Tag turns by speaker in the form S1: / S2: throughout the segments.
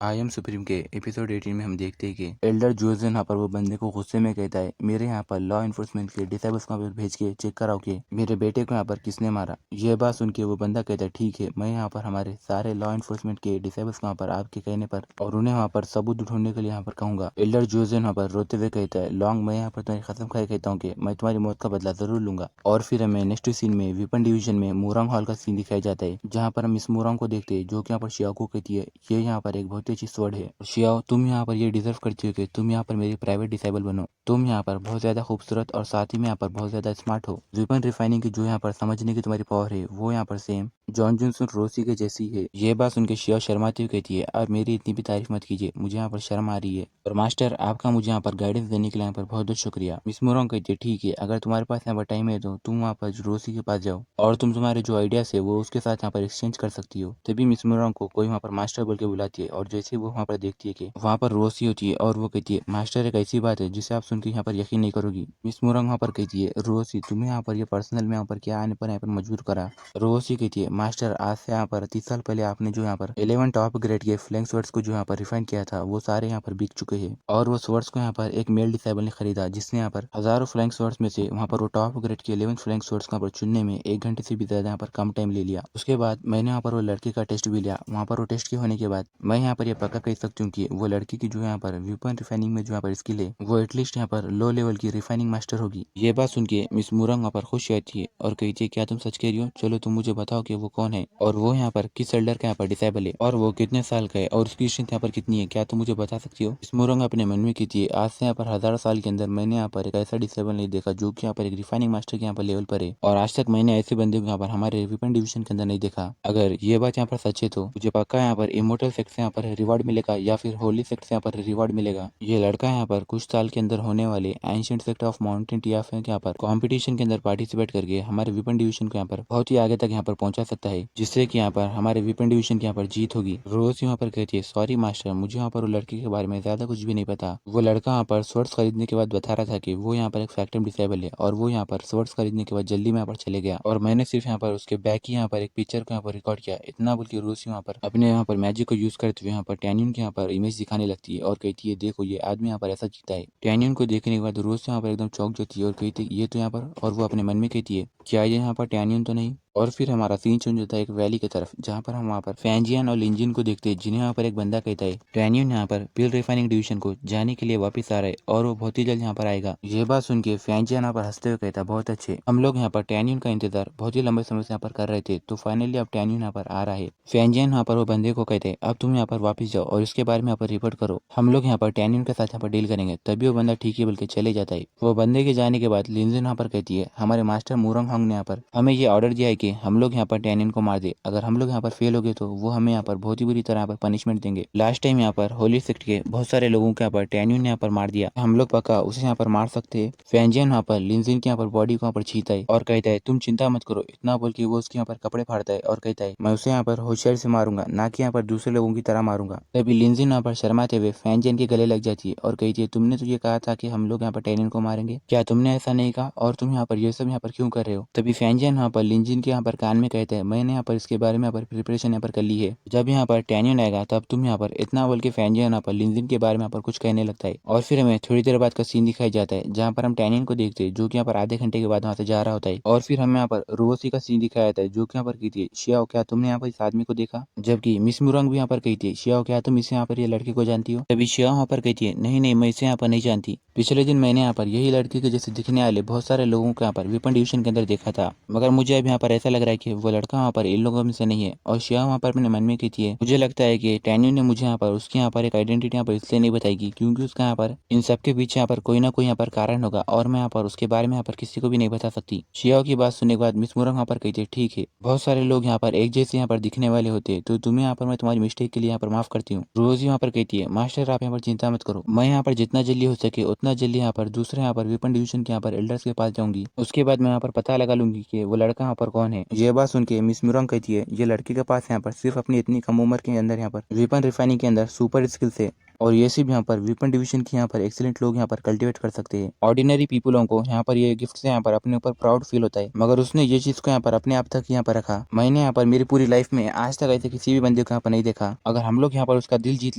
S1: I am supreme के episode 18 में हम देखते हैं कि एल्डर जोजन यहाँ पर वो बंदे को गुस्से में कहता है, मेरे यहाँ पर लॉ इन्फोर्समेंट के डिसेबल्स को यहाँ पर भेज के चेक कराओ कि मेरे बेटे को यहाँ पर किसने मारा। यह बात सुन के वो बंदा कहता है, ठीक है, मैं यहाँ पर हमारे सारे लॉ इन्फोर्समेंट के डिसेबल्स को यहाँ पर आपके कहने पर और उन्हें वहाँ पर सबूत ढूंढने के लिए यहाँ पर कहूंगा। एल्डर जोजन यहाँ पर रोते हुए कहता है, लॉन्ग, मैं यहाँ पर तुम्हारी कसम खाए कहता हूँ कि मैं तुम्हारी मौत का बदला जरूर लूंगा। और फिर हमें नेक्स्ट सीन में वेपन डिवीजन में मोरंग हॉल का सीन दिखाया जाता है, जहाँ पर हम इस मोरंग को देखते हैं जो कि यहाँ पर शियाओ को कहती है, ये यहाँ पर एक बहुत ही अच्छी स्वord है शियाओ, तुम यहाँ पर ये डिजर्व करती हो कि तुम यहाँ पर मेरी प्राइवेट डिसेबल बनो। तुम यहाँ पर बहुत ज्यादा खूबसूरत और साथ ही में यहाँ पर बहुत ज्यादा स्मार्ट हो। वेपन रिफाइनिंग की जो यहाँ पर समझने की तुम्हारी पावर है वो यहाँ पर सेम जॉन जॉनसन रोसी के जैसी है। ये बात सुनकर शियाओ शर्माती हुई कहती है, अब मेरी इतनी भी तारीफ मत कीजिए, मुझे यहाँ पर शर्म आ रही है। और मास्टर, आपका मुझे यहाँ पर गाइडेंस देने के लिए यहाँ पर बहुत बहुत शुक्रिया। मिस मोरंग कहती है, ठीक है, अगर तुम्हारे पास यहाँ पर टाइम है तो तुम वहाँ पर रोसी के पास जाओ और तुम तुम्हारे जो आइडियाज है वो उसके साथ यहाँ पर एक्सचेंज कर सकती हो। तभी मिस मोरंग को कोई वहाँ पर मास्टर बोल के बुलाती है और जैसे वो वहाँ पर देखती है कि वहाँ पर रोसी होती है और वो कहती है, मास्टर एक ऐसी बात है जिसे आप सुन के यहाँ पर यकीन नहीं करोगी। मिस मोरंग वहाँ पर कहती है, रोसी तुम्हें यहाँ पर ये पर्सनल में यहाँ पर क्या आने पर यहाँ पर मजबूर करा। रोसी कहती है, मास्टर आज से यहाँ पर 30 साल पहले आपने जो यहाँ पर 11 टॉप ग्रेड के फ्लैंक स्वर्ड्स को जो यहाँ पर रिफाइन किया था वो सारे यहाँ पर बिक चुके हैं। और वो स्वर्ड्स को यहाँ पर एक मेल डिसेबल ने खरीदा जिसने यहाँ पर हजारों फ्लैंक स्वर्ड्स में से वहाँ पर वो टॉप ग्रेड के 11 फ्लैंक स्वर्ड्स को यहाँ पर चुनने में 1 घंटे से भी ज्यादा यहाँ पर कम टाइम ले लिया। उसके बाद मैंने यहाँ पर वो लड़के का टेस्ट भी लिया। वहाँ पर वो टेस्ट के होने के बाद मैं यहाँ पर ये पक्का कह सकती हूँ कि वो लड़की की जो यहाँ पर वेपन रिफाइनिंग में जो यहाँ पर स्किल है वो एटलीस्ट यहाँ पर लो लेवल की रिफाइनिंग मास्टर होगी। ये बात सुन के मिस मुरंग वहाँ पर खुश रहती है और कहती है, क्या तुम सच कह रही हो? चलो तुम मुझे बताओ कि वो कौन है और वो यहाँ पर किस एल्डर का यहाँ पर डिसेबल है और वो कितने साल का है और उसकी स्ट्रेंथ यहाँ पर कितनी है, क्या तुम मुझे बता सकती हो? मिस मुरंग अपने मन में कहती है, आज से यहाँ पर 1000 साल के अंदर मैंने यहाँ पर एक ऐसा डिसेबल नहीं देखा जो कि यहाँ पर एक रिफाइनिंग मास्टर के यहाँ पर लेवल पर है और आज तक मैंने ऐसे बंदे को यहाँ पर हमारे वेपन डिवीजन के अंदर नहीं देखा। अगर ये बात यहाँ पर सच है तो मुझे पक्का यहाँ पर इमोर्टल सेक्ट से यहाँ पर रिवॉर्ड मिलेगा या फिर होली सेक्ट से यहाँ पर रिवॉर्ड मिलेगा। ये लड़का यहाँ पर कुछ साल के अंदर होने वाले एंशिएंट सेक्ट ऑफ माउंटेन टियाफे के यहाँ पर कंपटीशन के अंदर पार्टिसिपेट करके हमारे वेपन डिवीजन को यहाँ पर बहुत ही आगे तक यहाँ पर पहुंचा सकता है, जिससे कि यहाँ पर हमारे वेपन डिवीजन की यहाँ पर जीत होगी। रोज यहाँ पर कहती है, सॉरी मास्टर, मुझे यहाँ पर वो लड़के के बारे में ज्यादा कुछ भी नहीं पता। वो लड़का यहाँ पर स्वर्ड्स खरीदने के बाद बता रहा था कि वो यहाँ पर एक फैक्टम डिसेबल है और वो यहाँ पर स्वर्ड्स खरीदने के बाद जल्दी में यहाँ पर चले गया और मैंने सिर्फ यहाँ पर उसके बैक की यहाँ पर एक पिक्चर को यहाँ पर रिकॉर्ड किया। इतना बोल के रोज यहाँ पर अपने यहाँ पर मैजिक को यूज करते हुए यहाँ पर टैनियन की यहाँ पर इमेज दिखाने लगती है और कहती है, देखो ये आदमी यहाँ पर ऐसा जीता है। टैनियन को देखने के बाद रोज यहाँ पर एकदम चौंक जाती है और कहती है, ये तो यहाँ पर, और वो अपने मन में कहती है, क्या ये यहाँ पर टैनियन तो नहीं? और फिर हमारा सीन चेंज होता है एक वैली की तरफ, जहाँ पर हम वहाँ पर फैंजियन और लिंजिन को देखते हैं, जिन्हें यहाँ पर एक बंदा कहता है टैनियन यहाँ पर पिल रिफाइनिंग डिवीजन को जाने के लिए वापस आ रहा है और वो बहुत ही जल्द यहाँ पर आएगा। ये बात सुन के फैंजियन यहाँ पर हंसते हुए कहता है, बहुत अच्छे, हम लोग यहाँ पर टैनियन का इंतजार बहुत ही लंबे समय से यहाँ पर कर रहे थे, तो फाइनली अब टैनियन यहाँ पर आ रहा है। फैंजियन यहाँ पर वो बंदे को कहते हैं, अब तुम यहाँ पर वापस जाओ और इसके बारे में यहाँ पर रिपोर्ट करो, हम लोग यहाँ पर टैनियन के साथ यहाँ पर डील करेंगे। तभी वो बंदा ठीक है बोल के चले जाता है। वो बंदे के जाने के बाद लिंजिन यहाँ पर कहती है, हमारे मास्टर मुरंग हंग ने यहाँ पर हमें ये ऑर्डर दिया है कि हम लोग यहाँ पर टैनियन को मार दे। अगर हम लोग यहाँ पर फेल हो गए तो वो हमें यहाँ पर बहुत ही बुरी तरह यहाँ पर पनिशमेंट देंगे। लास्ट टाइम यहाँ पर होली सेक्ट के बहुत सारे लोगों को यहाँ पर टैनियन ने यहाँ पर मार दिया, हम लोग पक्का उसे यहाँ पर मार सकते हैं। फैंजियन यहाँ पर लिंजिन की यहाँ पर बॉडी को यहाँ पर छीता है और कहता है, तुम चिंता मत करो। इतना बोल के वो उसके यहाँ पर कपड़े फाड़ता है और कहता है, मैं उसे यहाँ पर होशियार से मारूंगा, ना कि यहाँ पर दूसरे लोगों की तरह मारूंगा। तभी लिंजिन यहाँ पर शर्माते हुए फैंजियन के गले लग जाती है और कहती है, तुमने तो ये कहा था कि हम लोग यहाँ पर टैनियन को मारेंगे, क्या तुमने ऐसा नहीं कहा? और तुम यहाँ पर ये सब यहाँ पर क्यों कर रहे हो? तभी फैंजियन यहाँ पर लिंजिन के यहाँ पर कान में कहते हैं, मैंने यहाँ पर इसके बारे में यहाँ पर प्रिपरेशन यहाँ पर कर ली है, जब यहाँ पर टैनियन आएगा तब तुम यहाँ पर, इतना बोल के फैंजियन यहाँ पर लिंजिन के बारे में यहाँ पर कुछ कहने लगता है। और फिर हमें थोड़ी देर बाद का सीन दिखाई जाता है जहाँ पर हम टैनियन को देखते हैं जो कि यहाँ पर आधे घंटे के बाद वहाँ से जा रहा होता है। और फिर हमें यहाँ पर रोसी का सीन दिखाया जाता है जो कि यहाँ पर कहती है, शियाओ क्या तुमने यहाँ पर इस आदमी को देखा? जबकि मिस मुरंग भी यहाँ पर कहती है, शियाओ क्या तुम इसे यहाँ पर ये लड़के को जानती हो? तभी शियाओ यहाँ पर कहती है, नहीं नहीं, मैं इसे यहाँ पर नहीं जानती। पिछले दिन मैंने यहाँ पर यही लड़की के जैसे दिखने वाले बहुत सारे लोगों को यहाँ पर वेपन डिवीजन के अंदर देखा था, मगर मुझे अब यहाँ पर ऐसा लग रहा है कि वो लड़का वहाँ पर इन लोगों में से नहीं है। और शिया वहाँ पर अपने मन में कहती है, मुझे लगता है कि टैनियन ने मुझे यहाँ पर उसकी यहाँ पर एक आइडेंटिटी यहाँ पर इसलिए नहीं बताएगी क्योंकि उसका यहाँ पर इन सब के पीछे यहाँ पर कोई ना कोई यहाँ पर कारण होगा और मैं यहाँ पर उसके बारे में यहाँ पर किसी को भी नहीं बता सकती। शियाओ की बात सुनने के बाद मिस मुरंग यहाँ पर कहती है, ठीक है, बहुत सारे लोग यहाँ पर एक जैसे यहाँ पर दिखने वाले होते हैं, तो तुम्हें यहाँ पर मैं तुम्हारी मिस्टेक के लिए यहाँ पर माफ करती हूँ। रोज यहाँ पर कहती है, मास्टर आप यहाँ पर चिंता मत करो, मैं यहाँ पर जितना जल्दी हो सके उतना जल्दी यहाँ पर दूसरे यहाँ पर वेपन डिवीजन के यहाँ पर एल्डर्स के पास जाऊंगी, उसके बाद मैं यहाँ पर पता लगा लूंगी कि वो लड़का यहाँ पर कौन है। ये बात सुन के मिस मुरंग कहती है, ये लड़की के पास यहाँ पर सिर्फ अपनी इतनी कम उम्र के अंदर यहाँ पर वेपन रिफाइनिंग के अंदर सुपर स्किल्स है, और ये सिर्फ यहाँ पर वेपन डिवीजन की यहाँ पर एक्सीलेंट लोग यहाँ पर कल्टीवेट कर सकते हैं। ऑर्डिनरी पीपलों को यहाँ पर ये गिफ्ट से यहाँ पर अपने ऊपर प्राउड फील होता है, मगर उसने ये चीज को यहाँ पर अपने आप तक यहाँ पर रखा। मैंने यहाँ पर मेरी पूरी लाइफ में आज तक ऐसे किसी भी बंदे को यहाँ पर नहीं देखा। अगर हम लोग यहाँ पर उसका दिल जीत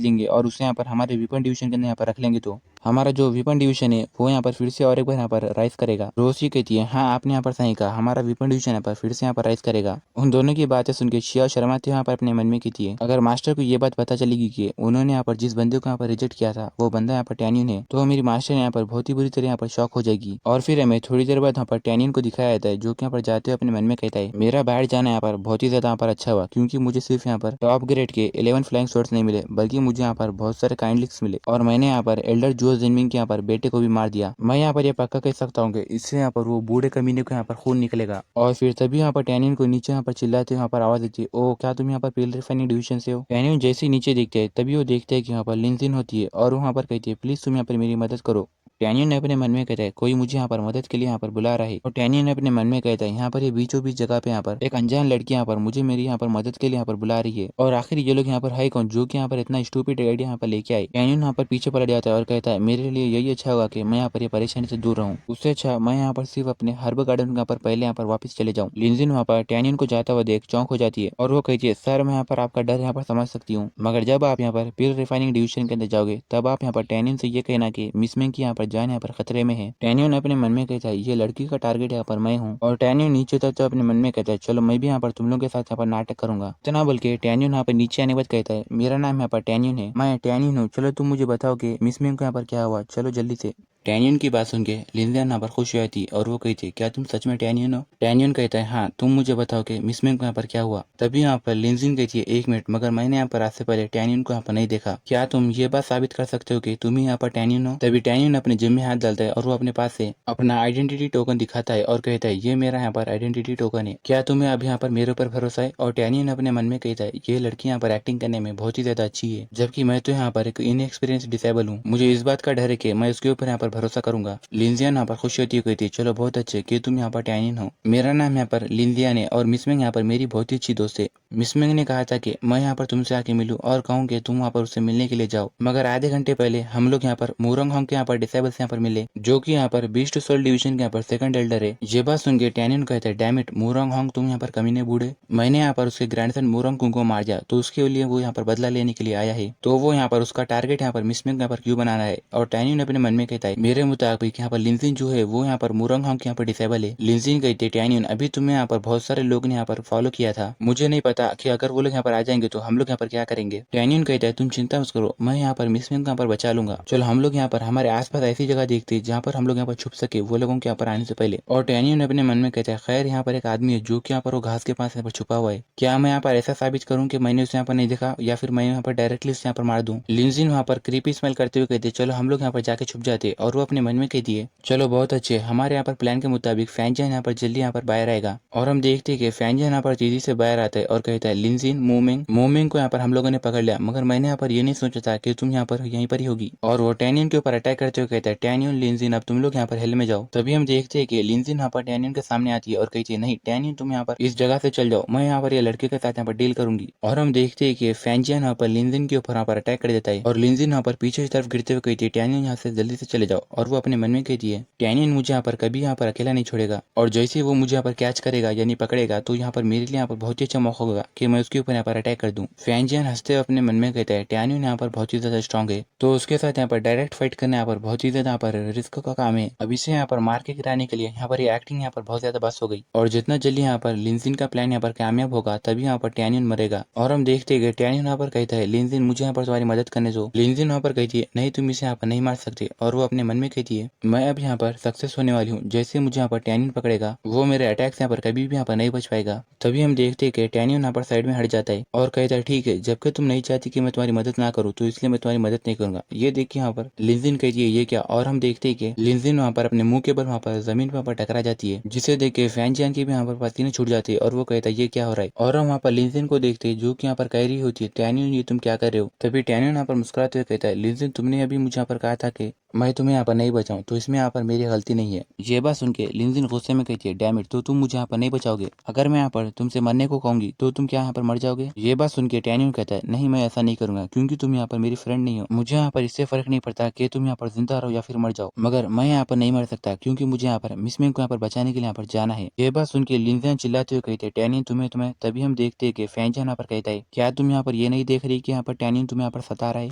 S1: लेंगे और उसे यहाँ पर हमारे वेपन डिवीजन के अंदर यहाँ पर रख लेंगे तो हमारा जो वेपन डिवीजन है वो यहाँ पर फिर से और एक बार यहाँ पर राइज करेगा। रोसी कहती है, हाँ आपने यहाँ पर सही कहा, हमारा वेपन डिवीजन यहाँ पर फिर से यहाँ पर राइज करेगा। उन दोनों की बातें सुन के शिया शर्माते यहाँ पर अपने मन में कहती है, अगर मास्टर को ये बात पता चलेगी कि उन्होंने यहाँ पर जिस बंदे को यहाँ पर रिजेक्ट किया था वो बंदा यहाँ पर टैनियन है, तो मेरी मास्टर यहाँ पर बहुत ही बुरी तरह यहाँ पर शॉक हो जाएगी। और फिर हमें थोड़ी देर बाद यहाँ पर टैनियन को दिखाया जाता है, जो कि यहाँ पर जाते हुए अपने मन में कहता है, मेरा बाहर जाना यहाँ पर बहुत ही ज्यादा यहाँ पर अच्छा हुआ, क्योंकि मुझे सिर्फ यहाँ पर टॉप ग्रेड के 11 फ्लाइंग शॉट्स नहीं मिले, बल्कि मुझे यहाँ पर बहुत सारे काइंडलिक्स मिले और मैंने यहाँ पर एल्डर जुओस जिनमिंग के यहाँ पर बेटे को भी मार दिया। मैं यहाँ पर ये पक्का कह सकता हूँ कि इससे यहाँ पर वो बूढ़े कमीने को यहाँ पर खून निकलेगा। और फिर तभी यहाँ पर टैनियन को नीचे यहाँ पर चिल्लाते यहाँ पर आवाज देती है, ओ क्या तुम यहाँ पर पेल रिफाइनिंग डिवीजन से हो। टैनियन जैसे ही नीचे देखते हैं तभी वो देखते हैं कि यहाँ पर लिंजिन होती है और वहाँ पर कहती है, प्लीज तुम यहाँ पर मेरी मदद करो। टैनियन ने अपने मन में कहता है, कोई मुझे यहाँ पर मदद के लिए यहाँ पर बुला रहा है। और टैनियन ने अपने मन में कहता है, यहाँ पर ये बीचों बीच जगह पे यहाँ पर एक अनजान लड़की यहाँ पर मुझे मेरी यहाँ पर मदद के लिए यहाँ पर बुला रही है। और आखिर ये लोग यहाँ पर है कौन जो कि यहाँ पर इतना स्टूपिड आइडिया यहाँ पर लेके आए। टैनियन यहाँ पर पीछे पलट जाता है और कहता है, मेरे लिए यही अच्छा होगा कि मैं यहाँ पर ये परेशानी से दूर रहूँ, उससे अच्छा मैं यहाँ पर सिर्फ अपने हर्ब गार्डन यहाँ पर पहले यहाँ पर वापस चले जाऊँ। लिंजिन वहाँ पर टैनियन को जाता हुआ देख चौंक हो जाती है और वो कहती है, सर मैं यहाँ पर आपका डर यहाँ पर समझ सकती हूँ, मगर जब आप यहाँ पर पिल रिफाइनिंग डिवीजन के अंदर जाओगे तब आप यहाँ पर टैनियन से ये कहना कि मिसमें की यहाँ पर जान यहाँ पर खतरे में है। टैनियन अपने मन में कहता है, ये लड़की का टारगेट यहाँ पर मैं हूँ। और टैनियन नीचे उतरते अपने मन में कहता है, चलो मैं भी यहाँ पर तुम लोग के साथ यहाँ पर नाटक करूंगा। इतना बोल के टैनियन यहाँ पर नीचे आने के बाद कहता है, मेरा नाम यहाँ पर टैनियन है, मैं टैनियन हूँ, चलो तुम मुझे बताओ कि मिसमें को यहाँ पर क्या हुआ, चलो जल्दी से। टैनियन की बात सुन के लिंजियन यहाँ पर खुश हुई थी और वो कहती है, क्या तुम सच में टैनियन हो। टैनियन कहता है, हाँ तुम मुझे बताओ कि मिसमें को यहाँ पर क्या हुआ। तभी यहाँ पर लिंजियन कहती है, एक मिनट, मगर मैंने यहाँ पर आज से पहले टैनियन को यहाँ पर नहीं देखा, क्या तुम ये बात साबित कर सकते हो कि तुम ही यहाँ पर टैनियन हो। तभी टैनियन अपने जिम में हाथ डालता है और वो अपने पास से अपना आइडेंटिटी टोकन दिखाता है और कहता है, ये मेरा यहाँ पर आइडेंटिटी टोकन है, क्या तुम्हें अब यहाँ पर मेरे ऊपर भरोसा है। और टैनियन अपने मन में कहता है, ये लड़की यहाँ पर एक्टिंग करने में बहुत ही ज्यादा अच्छी है, जबकि मैं तो यहाँ पर एक इनएक्सपीरियंस डिसेबल हूँ, मुझे इस बात का डर है कि मैं उसके ऊपर यहाँ पर भरोसा करूंगा। लिंजियन यहाँ पर खुश होती हुई कहती है, चलो बहुत अच्छे कि तुम यहाँ पर टैनियन हो, मेरा नाम यहाँ पर लिंजियन है और मिसमेंग यहाँ पर मेरी बहुत ही अच्छी दोस्त है। मिसमेंग ने कहा था कि मैं यहाँ पर तुमसे आके मिलूं और कहूँ कि तुम वहाँ पर उससे मिलने के लिए जाओ, मगर आधे घंटे पहले हम लोग यहाँ पर मूरंग होंग के यहाँ पर डिसेबल से यहाँ पर मिले, जो कि यहाँ पर बीस्ट टू सोल डिवीजन के यहाँ पर सेकंड एल्डर है। ये बात सुन के टैनियन कहता है, डैम इट मूरंग होंग, तुम यहाँ पर कमीने बूढ़े, मैंने यहाँ पर उसके ग्रैंडसन मूरंग को मार दिया तो उसके लिए वो यहाँ पर बदला लेने के लिए आया है, तो वो यहाँ पर उसका टारगेट यहाँ पर मिसमेंग यहाँ पर क्यों बनाना है। और टैनियन अपने मन में कहता है, मेरे मुताबिक यहाँ पर लिंजिन जो है वो यहाँ पर मूरंग होंग यहाँ पर डिसेबल है। लिंजिन कहते हैं, टैनियन अभी तुम्हें यहाँ पर बहुत सारे लोग ने यहाँ पर फॉलो किया था, मुझे नहीं पता कि अगर वो लोग यहाँ पर आ जाएंगे तो हम लोग यहाँ पर क्या करेंगे। टैनियन कहता है, तुम चिंता मत करो, मैं यहाँ पर मिसमेंग को यहाँ पर बचा लूंगा, चलो हम लोग यहाँ पर हमारे आसपास ऐसी जगह देखते हैं जहाँ पर हम लोग यहाँ पर छुप सके वो लोगों के यहाँ पर आने से पहले। और टैनियन अपने मन में कहता है, खैर यहाँ पर एक आदमी है जो कि यहाँ पर वो घास के पास यहाँ पर छुपा हुआ है, क्या मैं यहाँ पर ऐसा साबित करूँ कि मैंने उसे यहाँ पर नहीं देखा या फिर मैं यहाँ पर डायरेक्टली उसे यहाँ पर मार दूं। लिंजिन वहाँ पर क्रीपी स्मेल करते हुए कहते, चलो हम लोग यहाँ पर जाके छुप जाते। और वो अपने मन में कहती है, चलो बहुत अच्छे, हमारे यहाँ पर प्लान के मुताबिक फैंजन यहाँ पर जल्दी यहाँ पर बाहर आएगा। और हम देखते हैं कि फैंजन यहाँ पर तेजी से बाहर आता है और कहता है, लिंजिन मूमिंग को यहाँ पर हम लोगों ने पकड़ लिया, मगर मैंने यहाँ पर ये नहीं सोचा था कि तुम यहाँ पर यहीं पर ही होगी। और वो टैनियन के ऊपर अटैक करते हुए कहता है, टैनियन लिंजिन अब तुम लोग यहाँ पर हेल में जाओ। तभी हम देखते हैं कि लिंजिन यहाँ पर टैनियन के सामने आती है और कहती है, नहीं टैनियन तुम यहाँ पर इस जगह से चल जाओ, मैं यहाँ पर ये लड़के के साथ यहाँ पर डील करूंगी। और हम देखते हैं कि फैंजियन यहाँ पर लिंजिन के ऊपर यहाँ पर अटैक कर देता है और लिंजिन यहाँ पर पीछे की तरफ गिरते हुए कहती है, टैनियन यहाँ से जल्दी से चले जाओ। और वो अपने मन में कहती है, टैनियन मुझे यहाँ पर कभी यहाँ पर अकेला नहीं छोड़ेगा, और जैसे वो मुझे यहाँ पर कैच करेगा यानी पकड़ेगा तो यहाँ पर मेरे लिए यहाँ पर बहुत ही अच्छा मौका होगा कि मैं उसके ऊपर यहाँ पर अटैक कर दूं। फैंजियन हंसते हुए अपने मन में कहता है, टैनियन यहाँ पर बहुत ही ज्यादा स्ट्रॉन्ग है, तो उसके साथ यहाँ पर डायरेक्ट फाइट करना यहाँ पर बहुत ही ज्यादा यहाँ पर रिस्क का काम है। अब इसे यहाँ पर मार के गिराने के लिए यहाँ पर ये एक्टिंग यहाँ पर बहुत ज्यादा बस हो गई। और जितना जल्दी यहाँ पर लिंजिन का प्लान यहाँ पर कामयाब होगा तभी यहाँ पर टैनियन मरेगा। और हम देखते गए टैनियन यहाँ पर कहता है, लिंजिन मुझे यहाँ पर तुम्हारी मदद करने दो। लिंजिन यहाँ पर कहती है, नहीं तुम इसे यहाँ पर नहीं मार सकते। और वो अपने मन में कहती है, मैं अब यहाँ पर सक्सेस होने वाली हूँ, जैसे मुझे यहाँ पर टैनियन पकड़ेगा वो मेरे अटैक से यहाँ पर कभी भी यहाँ पर नहीं बच पाएगा। तभी हम देखते हैं कि टैनियन यहाँ पर साइड में हट जाता है और कहता है, ठीक है, जबकि तुम नहीं चाहती कि मैं तुम्हारी मदद ना करूँ तो इसलिए मैं तुम्हारी मदद नहीं करूंगा। ये देखिए यहाँ पर लिंजिन कहती है, ये क्या। और हम देखते हैं कि लिंजिन वहाँ पर अपने मुंह के बल वहाँ पर जमीन पर टकरा जाती है, जिसे देख के फैंजियन की भी यहाँ पर पसीने छूट जाती है और वो कहता है, ये क्या हो रहा है। और हम वहाँ पर लिंजिन को देखते हैं जो कि यहाँ पर कह रही होती है, टैनियन ये तुम क्या कर रहे हो। तभी टैनियन यहाँ पर मुस्कुराते हुए कहता है, लिंजिन तुमने अभी मुझे यहाँ पर कहा था कि मैं तुम्हें यहाँ पर नहीं बचाऊं तो इसमें यहाँ पर मेरी गलती नहीं है। ये बात सुन के लिंजिन गुस्से में कहती है, डैम इट, तो तुम मुझे यहाँ पर नहीं बचाओगे? अगर मैं यहाँ पर तुमसे मरने को कहूंगी तो तुम क्या यहाँ पर मर जाओगे? ये बात सुन के टैनियन कहता है, नहीं, मैं ऐसा नहीं करूंगा, क्योंकि तुम यहाँ पर मेरी फ्रेंड नहीं हो। मुझे यहाँ पर इससे फर्क नहीं पड़ता कि तुम यहाँ पर जिंदा रहो या फिर मर जाओ, मगर मैं यहाँ पर नहीं मर सकता, क्योंकि मुझे यहाँ पर मिस मैंग को यहाँ पर बचाने के लिए यहाँ पर जाना है। ये बात सुन के लिंजिन चिल्लाते हुए कहते हैं, टैनियन तुम्हें तुम्हें तभी हम देखते हैं कि फैंजन यहाँ पर कहता है, क्या तुम यहाँ पर ये नहीं देख रही कि यहाँ पर टैनियन तुम्हें यहाँ पर सता रहा है?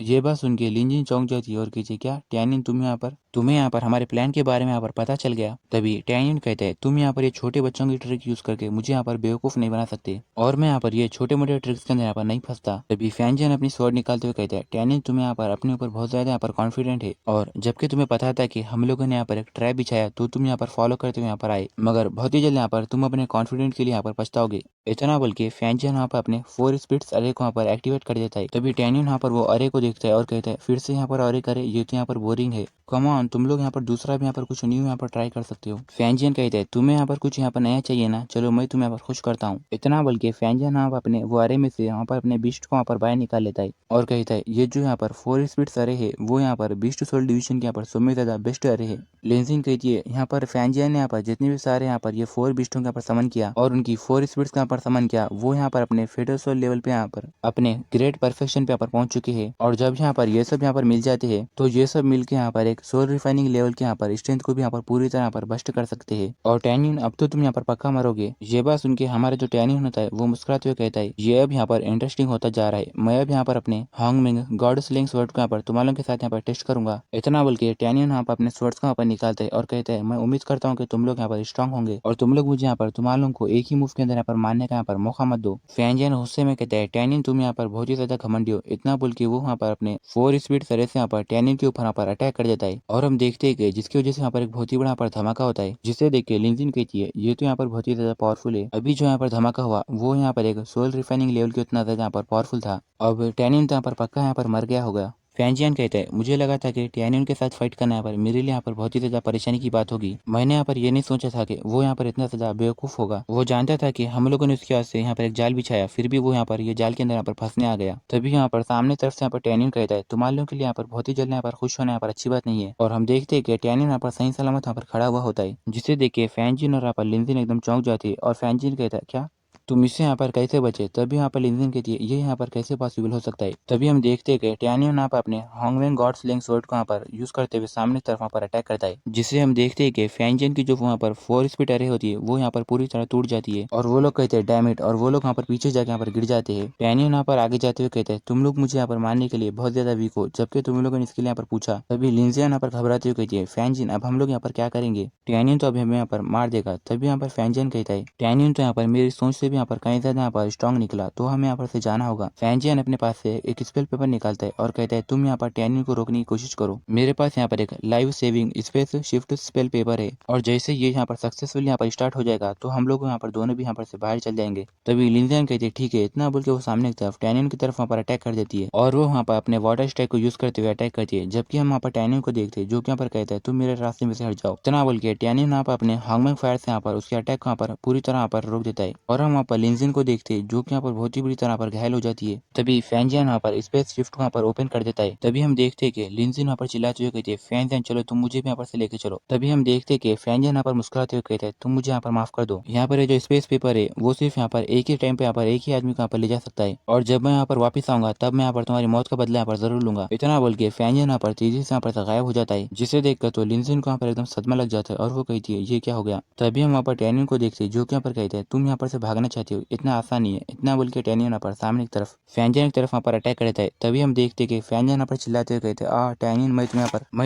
S1: ये बात सुन के लिंजिन चौंक जाती है और कहती है, क्या टैनियन तुम्हें यहाँ पर हमारे प्लान के बारे में यहाँ पर पता चल गया? तभी टैनियन कहते हैं, तुम यहाँ पर ये छोटे बच्चों की ट्रिक यूज करके मुझे यहाँ पर बेवकूफ नहीं बना सकते, और मैं यहाँ पर ये छोटे मोटे ट्रिक्स के अंदर यहाँ पर नहीं फंसता। तभी फैंजन अपनी स्वॉर्ड निकालते हुए कहते हैं, टैनियन तुम्हें यहाँ पर अपने ऊपर बहुत ज्यादा यहाँ पर कॉन्फिडेंट है, और जबकि तुम्हें पता था कि हम लोगों ने यहाँ पर एक ट्रैप बिछाया तो तुम यहाँ पर फॉलो करते हुए यहाँ पर आए, मगर बहुत ही जल्द यहाँ पर तुम अपने कॉन्फिडेंट के लिए यहाँ पर पछताओगे। इतना बोल के फैंजन यहाँ पर अपने 4 स्पिरिट्स अरे को यहाँ पर एक्टिवेट कर देता है। तभी टैनियन यहाँ पर वो अरे को देखता है और कहता है, फिर से यहाँ पर अरे करे, ये तो यहाँ पर बोरिंग है, कम ऑन, तुम लोग यहाँ पर दूसरा भी यहाँ पर कुछ न्यू यहाँ पर ट्राई कर सकते हो। फैंजियन कहते हैं, तुम्हें यहाँ पर कुछ यहाँ पर नया चाहिए ना, चलो मैं तुम्हें यहाँ पर खुश करता हूँ। इतना बोल के फैंजियन यहाँ पर अपने वो अरे में से यहाँ पर अपने बीस्ट को यहाँ पर बाहर निकाल लेता है और कहता है, ये जो यहाँ पर 4 स्पिरिट्स अरे है वो यहाँ पर बीस्ट सोल डिवीजन के यहाँ पर सबसे ज्यादा बेस्ट अरे है। लेंसिन कहती है, यहाँ पर फैंजियन ने यहाँ पर जितने भी सारे यहाँ पर ये 4 बिस्टों के यहाँ पर समन किया और उनकी 4 स्पिरिट्स का यहाँ पर समन किया, वो यहाँ पर अपने फेडर सोल लेवल पे यहाँ पर अपने ग्रेट परफेक्शन पे यहाँ पर पहुंच चुके हैं। और जब यहाँ पर ये सब यहाँ पर मिल जाते हैं तो ये सब मिलकर यहाँ पर एक सोल रिफाइनिंग लेवल के यहाँ पर स्ट्रेंथ को भी यहाँ पर पूरी तरह यहाँ पर बस्ट कर सकते हैं। और टैनियन, अब तो तुम यहाँ पर पक्का मरोगे। ये बात सुन के हमारा जो टैनियन होता है वो मुस्कुराते हुए कहता है, ये अब यहाँ पर इंटरेस्टिंग होता जा रहा है, मैं अब यहाँ पर अपने हॉन्गमिंग गॉड स्लिंग स्वॉर्ड को यहाँ पर तुम्हारे के साथ यहाँ पर टेस्ट करूंगा। इतना बोल के टैनियन यहाँ पर अपने स्वॉर्ड्स को यहाँ पर निकालते है और कहते हैं, मैं उम्मीद करता हूँ कि तुम लोग यहाँ पर स्ट्रांग होंगे और तुम लोग मुझे यहाँ पर तुम्हारे लोगों को एक ही मूव के अंदर यहाँ पर मारने का यहाँ पर मौका मत दो। फैंजियन गुस्से में कहता है, टैनियन तुम यहाँ पर बहुत ही ज्यादा घमंडी हो। इतना बोल के वो यहाँ पर अपने 4 स्पीड तरह से यहाँ पर टैनियन के ऊपर यहाँ पर अटैक कर देता है और हम देखते हैं कि जिसकी वजह से यहाँ पर एक बहुत ही बड़ा यहाँ पर धमाका होता है, जिसे देख के लिंजिन कहती है, ये तो यहाँ पर बहुत ही ज्यादा पावरफुल है। अभी जो यहाँ पर धमाका हुआ वो यहाँ पर एक सोल रिफाइनिंग लेवल के उतना ज्यादा यहाँ पर पावरफुल था। अब टैनियन तो यहाँ पर पक्का यहाँ पर मर गया होगा। फैंजियन कहते हैं, मुझे लगा था कि टैनियन के साथ फाइट करना यहाँ पर मेरे लिए यहाँ पर बहुत ही ज्यादा परेशानी की बात होगी। मैंने यहाँ पर ये नहीं सोचा था कि वो यहाँ पर इतना ज्यादा बेवकूफ होगा। वो जानता था कि हम लोगों ने उसके वास्ते यहाँ पर एक जाल बिछाया, फिर भी वो यहाँ पर ये जाल के अंदर यहाँ पर फंसने आ गया। तभी यहाँ पर सामने तरफ से यहाँ पर टैनियन कहता है, तुम्हारे लोगों के लिए यहाँ पर बहुत ही जल्द यहाँ पर खुश होना यहाँ पर अच्छी बात नहीं है। और हम देखते हैं कि टैनियन यहाँ पर सही सलामत यहाँ पर खड़ा हुआ होता है, जिसे देख के फैंजिन और यहाँ पर लिंजिन एकदम चौंक जाती है। और फैंजिन कहता है, क्या तुम इससे यहाँ पर कैसे बचे? तभी यहाँ पर लिंजिन कहती है, ये यहाँ पर कैसे पॉसिबल हो सकता है? तभी हम देखते हैं कि टैनियन यहाँ पर अपने हॉन्गवेंग गॉड स्लिंग स्वॉर्ड को यहाँ पर यूज करते हुए सामने तरफ वहाँ पर अटैक करता है, जिससे हम देखते हैं कि फैंजियन की जो वहाँ पर 4 स्पीड अरे होती है वो यहाँ पर पूरी तरह टूट जाती है और वो लोग कहते हैं, डैम इट, और वो लोग यहाँ पर पीछे जाके यहाँ पर गिर जाते हैं। टैनियन यहाँ पर आगे जाते हुए कहते हैं, तुम लोग मुझे यहाँ पर मारने के लिए बहुत ज्यादा वीक हो, जबकि तुम लोगों ने इसके लिए यहाँ पर पूछा। तभी लिंजिन यहाँ पर घबराते हुए कहती है, फैंजिन अब हम लोग यहाँ पर क्या करेंगे? टैनियन तो अभी हमें यहाँ पर मार देगा। तभी यहाँ पर फैंजियन कहता है, टैनियन तो यहाँ पर मेरी सोच से भी यहाँ पर कहीं ज्यादा स्ट्रॉन्ग निकला, तो हमें यहाँ पर से जाना होगा। फैंजियन अपने पास से एक स्पेल पेपर निकालता है और कहता है, तुम यहाँ पर टैनियन को रोकने की कोशिश करो, मेरे पास यहाँ पर एक live saving space shift spell paper है, और जैसे ये यहाँ पर सक्सेसफुल यहाँ पर स्टार्ट हो जाएगा तो हम लोग यहाँ पर दोनों भी यहाँ पर से बाहर चल जाएंगे। तभी लिंजियन कहती है, ठीक है। इतना बोल के वो सामने की तरफ टैनियन की तरफ वहाँ पर अटैक कर देती है और वो वहाँ पर अपने वाटर स्ट्राइक को यूज करते हुए अटैक करती है, जबकि हम यहाँ पर टैनियन को देखते हैं जो यहाँ पर कहता है, तुम मेरे रास्ते में से हट जाओ। इतना बोल के टैनियन यहाँ पर अपने हॉन्गमेंग फायर से यहाँ पर उसके अटैक को यहाँ पर पूरी तरह यहाँ पर रोक देता है और हम वहाँ पर लिंजियन को देखते हैं जो यहाँ पर बहुत ही बुरी तरह पर घायल हो जाती है। तभी फैंजियन यहाँ पर स्पेस शिफ्ट को यहाँ पर ओपन कर देता है। तभी हम देखते हैं कि लिंजियन यहाँ पर चिल्लाते हुए कहती है, फैंजियन चलो तुम मुझे भी यहाँ पर से लेके चलो। तभी हम देखते हैं कि फैंजियन यहाँ पर मुस्कुराते हुए कहता है, तुम मुझे यहाँ पर माफ कर दो, यहाँ पर जो स्पेस पेपर है वो सिर्फ यहाँ पर एक ही टाइम पे यहाँ पर एक ही आदमी को यहाँ पर ले जा सकता है, और जब मैं यहाँ पर वापस आऊंगा तब मैं यहाँ पर तुम्हारी मौत का बदला यहाँ पर जरूर लूंगा। इतना बोल के फैंजियन यहाँ पर तेजी से यहाँ पर गायब हो जाता है, जिसे देखकर तो लिंजियन को यहाँ पर एकदम सदमा लग जाता है और वो कहती है, ये क्या हो गया? तभी हम वहाँ पर टैनियन को देखते हैं जो यहाँ पर कहते हैं, तुम यहाँ पर से भागना चाहते हो, इतना आसान नहीं है। इतना बोल के टैनियन यहाँ पर सामने की तरफ फैंजियन की तरफ वहाँ पर अटैक करता है। तभी हम देखते कि फैंजियन यहाँ पर चिल्लाते हुए कहते हैं, टैनियन मैं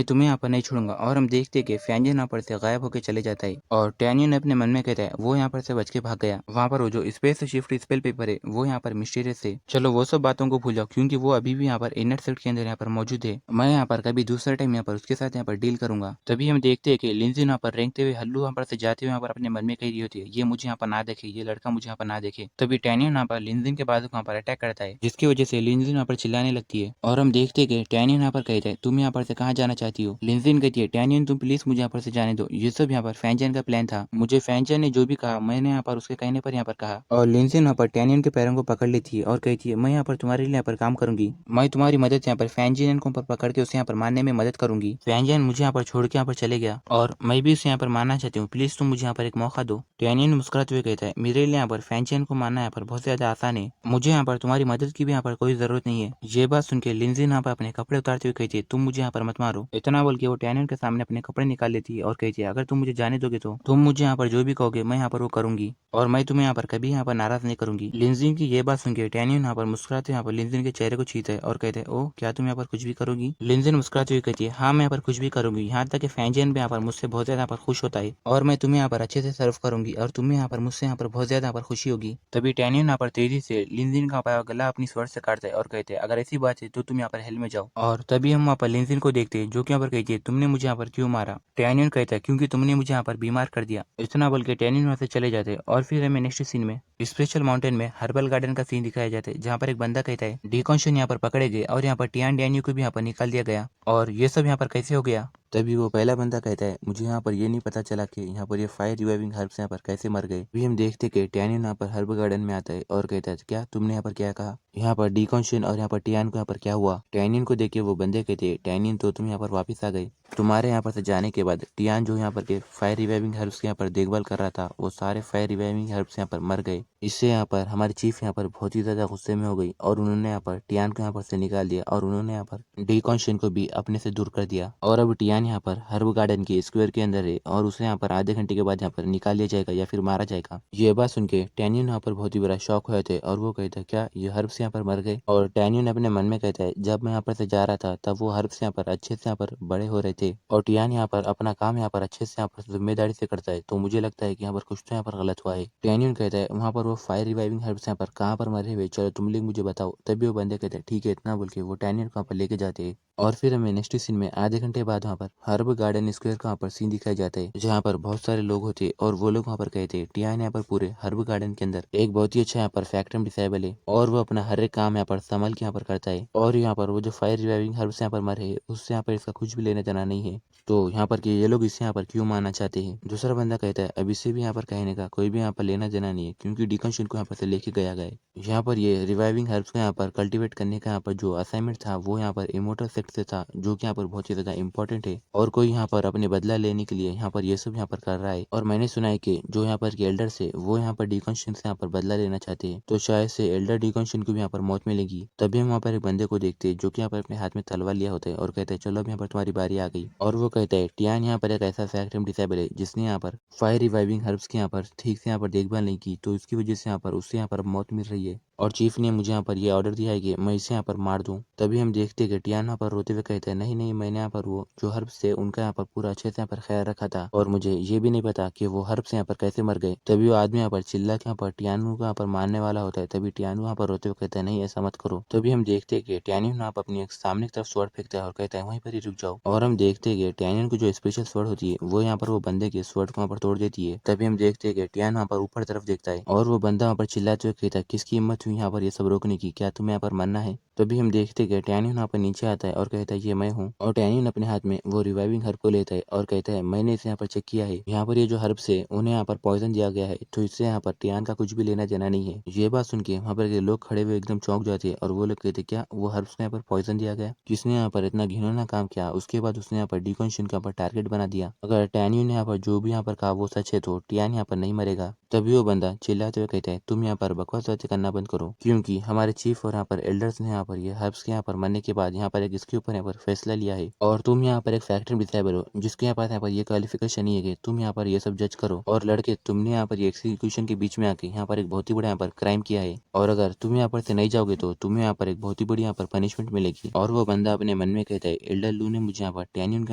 S1: तुम्हें यहाँ पर नहीं छोड़ूंगा। और हम देखते कि फैंजियन यहाँ पर से गायब होकर चले जाता है और टैनियन अपने मन में कहता है, वो यहाँ पर से बच के भाग गया। वहाँ पर वो जो स्पेस शिफ्ट स्पेल पेपर है वो यहाँ पर मिस्टीरियस है। चलो वो सब बातों को भूल जाओ, क्योंकि वो अभी भी यहाँ पर इनर सेट के अंदर यहाँ पर मौजूद है। मैं यहाँ पर कभी दूसरा टाइम यहाँ पर उसके साथ यहाँ पर डील करूंगा। तभी हम देखते हैं कि लिंजिन यहाँ पर रेंगते हुए हल्लू यहाँ पर से जाते हुए यहाँ पर अपने मन में कह रही होती है, ये मुझे यहाँ पर ना देखे, ये लड़का मुझे यहाँ पर ना देखे। तभी टैनियन यहाँ पर लिंजिन के बाद वहाँ पर अटैक करता है, जिसकी वजह से लिंजिन यहाँ पर चिल्लाने लगती है और हम देखते कि टैनियन यहाँ पर कहता है तुम यहाँ पर से कहाँ जाना चाहती हो। लिंजिन कहती है टैनियन तुम प्लीज मुझे यहाँ पर से जाने दो। ये सब यहाँ पर फैंचन का प्लान था। मुझे फैंचन ने जो भी कहा मैंने यहाँ पर उसके कहने पर यहाँ पर कहा। और लिंजिन यहाँ पर टैनियन के पैरों को पकड़ लेती है और कहती है मैं यहाँ पर तुम्हारे लिए यहाँ पर काम करूंगी। मैं तुम्हारी मदद यहाँ पर फैंचन को पकड़ के उसे यहाँ पर मारने में मदद करूंगी। फैंचन मुझे यहाँ पर छोड़ के यहाँ पर चले गया और मैं भी उसे यहाँ पर मारना चाहती हूँ। प्लीज तुम मुझे यहाँ पर एक मौका दो। टैनियन मुस्कुराते हुए कहता है मेरे लिए यहाँ पर फैंचन को मारना यहाँ पर बहुत ज्यादा आसान है। मुझे यहाँ पर तुम्हारी मदद की भी यहाँ पर कोई जरूरत नहीं है। ये बात सुन के लिंजिन यहाँ पर अपने कपड़े उतारते हुए कहती है तुम मुझे यहाँ पर मत मारो। इतना बोल के वो टैनियन के सामने अपने कपड़े निकाल लेती है और कहती है अगर तुम मुझे जाने दोगे तो तुम मुझे यहाँ पर जो भी कहोगे मैं यहाँ पर वो करूंगी और मैं तुम्हें यहाँ पर कभी यहाँ पर नाराज नहीं करूंगी। लिंजिन की ये बात सुन के टैनियन यहाँ पर मुस्कुराते यहाँ पर लिंजिन के चेहरे को छीता है और कहते हैं ओ क्या तुम यहाँ पर कुछ भी करोगी। लिंजिन मुस्कुराते हुए कहती है हाँ मैं यहाँ पर कुछ भी करूंगी। यहाँ तक कि फैंचन भी यहाँ पर मुझसे बहुत ज्यादा यहाँ पर खुश होता है और मैं तुम्हें यहाँ पर अच्छे से सर्व करूंगी और तुम्हें यहाँ पर मुझसे यहाँ पर बहुत ज्यादा यहाँ पर खुशी होगी। तभी टैनियन यहाँ पर तेजी से लिंजिन का गला अपनी स्वर्ड से काटता है और कहते हैं अगर ऐसी बात है तो तुम यहाँ पर हेल में जाओ। और तभी हम वहाँ पर लिंजिन को देखते हैं जो कि यहाँ पर कहती है तुमने मुझे यहाँ पर क्यों मारा। टैनियन कहता है क्योंकि तुमने मुझे यहाँ पर बीमार कर दिया। इतना बोल के टैनियन वहाँ से चले जाते हैं और फिर हमें नेक्स्ट सीन में स्पेशल माउंटेन में हर्बल गार्डन का सीन दिखाया जाता है जहाँ पर एक बंदा कहता है डिकॉन्शन यहाँ पर पकड़े गए और यहाँ पर टियान डैनियो को भी यहाँ पर निकाल दिया गया और ये सब यहाँ पर कैसे हो गया। तभी वो पहला बंदा कहता है मुझे यहाँ पर ये नहीं पता चला कि यहाँ पर ये फायर रिवाइविंग हर्ब्स यहाँ पर कैसे मर गए। भी हम देखते कि टैनियन यहाँ पर हर्ब गार्डन में आता है और कहता है क्या तुमने यहाँ पर क्या कहा। यहाँ पर डिकॉन्शन और यहाँ पर टियान को यहाँ पर क्या हुआ। टैनियन को देख के वो बंदे कहते हैं टैनियन तो तुम यहाँ पर वापस आ गए। तुम्हारे यहाँ पर से जाने के बाद टियान जो यहाँ पर के फायर रिवाइविंग हर्ब्स के यहाँ पर देखभाल कर रहा था वो सारे फायर रिवाइविंग हर्ब्स यहाँ पर मर गए। इससे यहाँ पर हमारी चीफ यहाँ पर बहुत ही ज्यादा गुस्से में हो गई और उन्होंने यहाँ पर टियान को यहाँ पर से निकाल दिया और उन्होंने यहाँ पर डिकॉन्शन को भी अपने से दूर कर दिया। और अब टियान यहाँ पर हर्ब गार्डन के स्क्वायर के अंदर है और उसे यहाँ पर आधे घंटे के बाद यहाँ पर निकाल लिया जाएगा या फिर मारा जाएगा। ये बात सुन के टैनियन यहाँ पर बहुत ही बड़ा शॉक हुए थे और वो कहता है क्या ये हर्ब्स यहाँ पर मर गए। और टैनियन अपने मन में कहता है जब मैं यहाँ पर से जा रहा था तब वो हर्ब्स यहाँ पर अच्छे से यहाँ पर बड़े हो रहे थे और टियान यहाँ पर अपना काम यहाँ पर अच्छे से यहाँ पर जिम्मेदारी से करता है तो मुझे लगता है कि यहाँ पर कुछ तो यहाँ पर गलत हुआ है। टैनियन कहता है वहाँ पर वो फायर रिवाइविंग हर्ब्स यहाँ पर कहाँ पर मरे हुए चलो तुम लोग मुझे बताओ। तभी वो बंदे कहते हैं ठीक है इतना बोल के वो टैनियन को यहाँ पर लेके जाते हैं और फिर हमें नेक्स्ट सीन में आधे घंटे बाद वहाँ पर हर्ब गार्डन स्क्वायर का वहाँ पर सीन दिखाया जाता है जहाँ पर बहुत सारे लोग होते हैं और वो लोग वहाँ पर कहते हैं टियान यहाँ पर पूरे हर्ब गार्डन के अंदर एक बहुत ही अच्छा यहाँ पर फैक्ट्री डिसेबल है और वो अपना हर एक काम यहाँ पर संभल के यहाँ पर करता है और यहाँ पर वो जो फायर रिवाइविंग हर्ब्स यहाँ पर मरे है उससे यहाँ पर इसका कुछ भी लेना देना नहीं है तो यहाँ पर कि ये लोग इसे यहाँ पर क्यों मानना चाहते हैं। दूसरा बंदा कहता है अब इससे भी यहाँ पर कहने का कोई भी यहाँ पर लेना देना नहीं है क्योंकि डिकॉन्शन को यहाँ पर से लेके गया गया है। यहाँ पर ये रिवाइविंग हर्ब्स को यहाँ पर कल्टीवेट करने का यहाँ पर जो असाइनमेंट था वो यहाँ पर इमोर्टल सेक्ट से था जो कि यहाँ पर बहुत ही ज्यादा इंपॉर्टेंट है और कोई यहाँ पर अपने बदला लेने के लिए यहाँ पर ये सब यहाँ पर कर रहा है। और मैंने सुना है कि जो यहाँ पर के एल्डर्स है वो यहाँ पर डिकॉन्शन से यहाँ पर बदला लेना चाहते हैं तो शायद से एल्डर डिकॉन्शन को भी यहाँ पर मौत मिलेगी। तभी हम वहाँ पर एक बंदे को देखते हैं जो कि यहाँ पर अपने हाथ में तलवार लिया होता है और कहते हैं चलो अब यहाँ पर तुम्हारी बारी आ गई। और वो कहता है टियान यहाँ पर एक ऐसा फैक्ट्री डिसेबल है जिसने यहाँ पर फायर रिवाइविंग हर्ब्स की यहाँ पर ठीक से यहाँ पर देखभाल नहीं की तो इसकी वजह से यहाँ पर उससे यहाँ पर मौत मिल रही है और चीफ ने मुझे यहाँ पर ये ऑर्डर दिया है कि मैं इसे यहाँ पर मार दूं। तभी हम देखते हैं कि टियान यहाँ पर रोते हुए कहते हैं नहीं नहीं मैंने यहाँ पर वो जो हर्ब्स थे उनका यहाँ पर पूरा अच्छे से यहाँ पर ख्याल रखा था और मुझे ये भी नहीं पता कि वो हर्ब्स यहाँ पर कैसे मर गए। तभी वो आदमी यहाँ पर चिल्ला के यहाँ पर टियानू को यहाँ पर मारने वाला होता है। तभी टियानू यहाँ पर रोते हुए कहता है नहीं ऐसा मत करो। तभी हम देखते हैं कि टियानू यहाँ पर अपनी सामने की तरफ स्वॉर्ड फेंकता है और कहता है वहीं पर ही रुक जाओ। और हम देखते हैं कि टियानू की जो स्पेशल स्वॉर्ड होती है वो यहाँ पर वो बंदे के स्वॉर्ड को यहाँ पर तोड़ देती है। तभी हम देखते हैं कि टियान वहाँ पर ऊपर तरफ देखता है और वो बंदा वहाँ पर चिल्लाते हुए कहता है किसकी हिम्मत हुई यहाँ पर ये सब रोकने की, क्या तुम्हें यहाँ पर मरना है। तभी हम देखते कि टैनियन यहाँ पर नीचे आता है और कहता है ये मैं हूँ। और टैनियन अपने हाथ में वो रिवाइविंग हर्ब को लेता है और कहता है मैंने इसे यहाँ पर चेक किया है, यहाँ पर ये जो हर्ब्स है उन्हें यहाँ पर पॉइजन दिया गया है तो इससे यहाँ पर टियान का कुछ भी लेना देना नहीं है। ये बात सुन के वहाँ पर लोग खड़े हुए एकदम चौंक जाते हैं और वो लोग कहते क्या वो हर्ब्स को यहाँ पर पॉइजन दिया गया, किसने यहाँ पर इतना घिनौना काम किया। उसके बाद उसने यहाँ पर डिकॉन्शन का टारगेट बना दिया। अगर टैनियन ने यहाँ पर जो भी यहाँ पर कहा वो सच है तो टियान यहाँ पर नहीं मरेगा। तभी वो बंदा चिल्लाते हुए कहता है तुम यहाँ पर बकवास बातें करना बंद करो क्योंकि हमारे चीफ और यहाँ पर एल्डर्स ने यहाँ पर ये हर्ब्स के यहाँ पर मरने के बाद यहाँ पर एक इसके ऊपर यहाँ पर फैसला लिया है और तुम यहाँ पर एक फैक्ट्री डिसेबल हो जिसके यहाँ पर ये क्वालिफिकेशन नहीं है कि तुम यहाँ पर ये सब जज करो। और लड़के तुमने यहाँ पर एग्जीक्यूशन के बीच में आके यहाँ पर एक बहुत ही बड़ा यहाँ पर क्राइम किया है और अगर तुम यहाँ पर से नहीं जाओगे तो तुम्हें यहाँ पर एक बहुत ही बड़ी यहाँ पर पनिशमेंट मिलेगी। और वो बंदा अपने मन में कहता है एल्डर लू ने मुझे यहाँ पर टैनियन के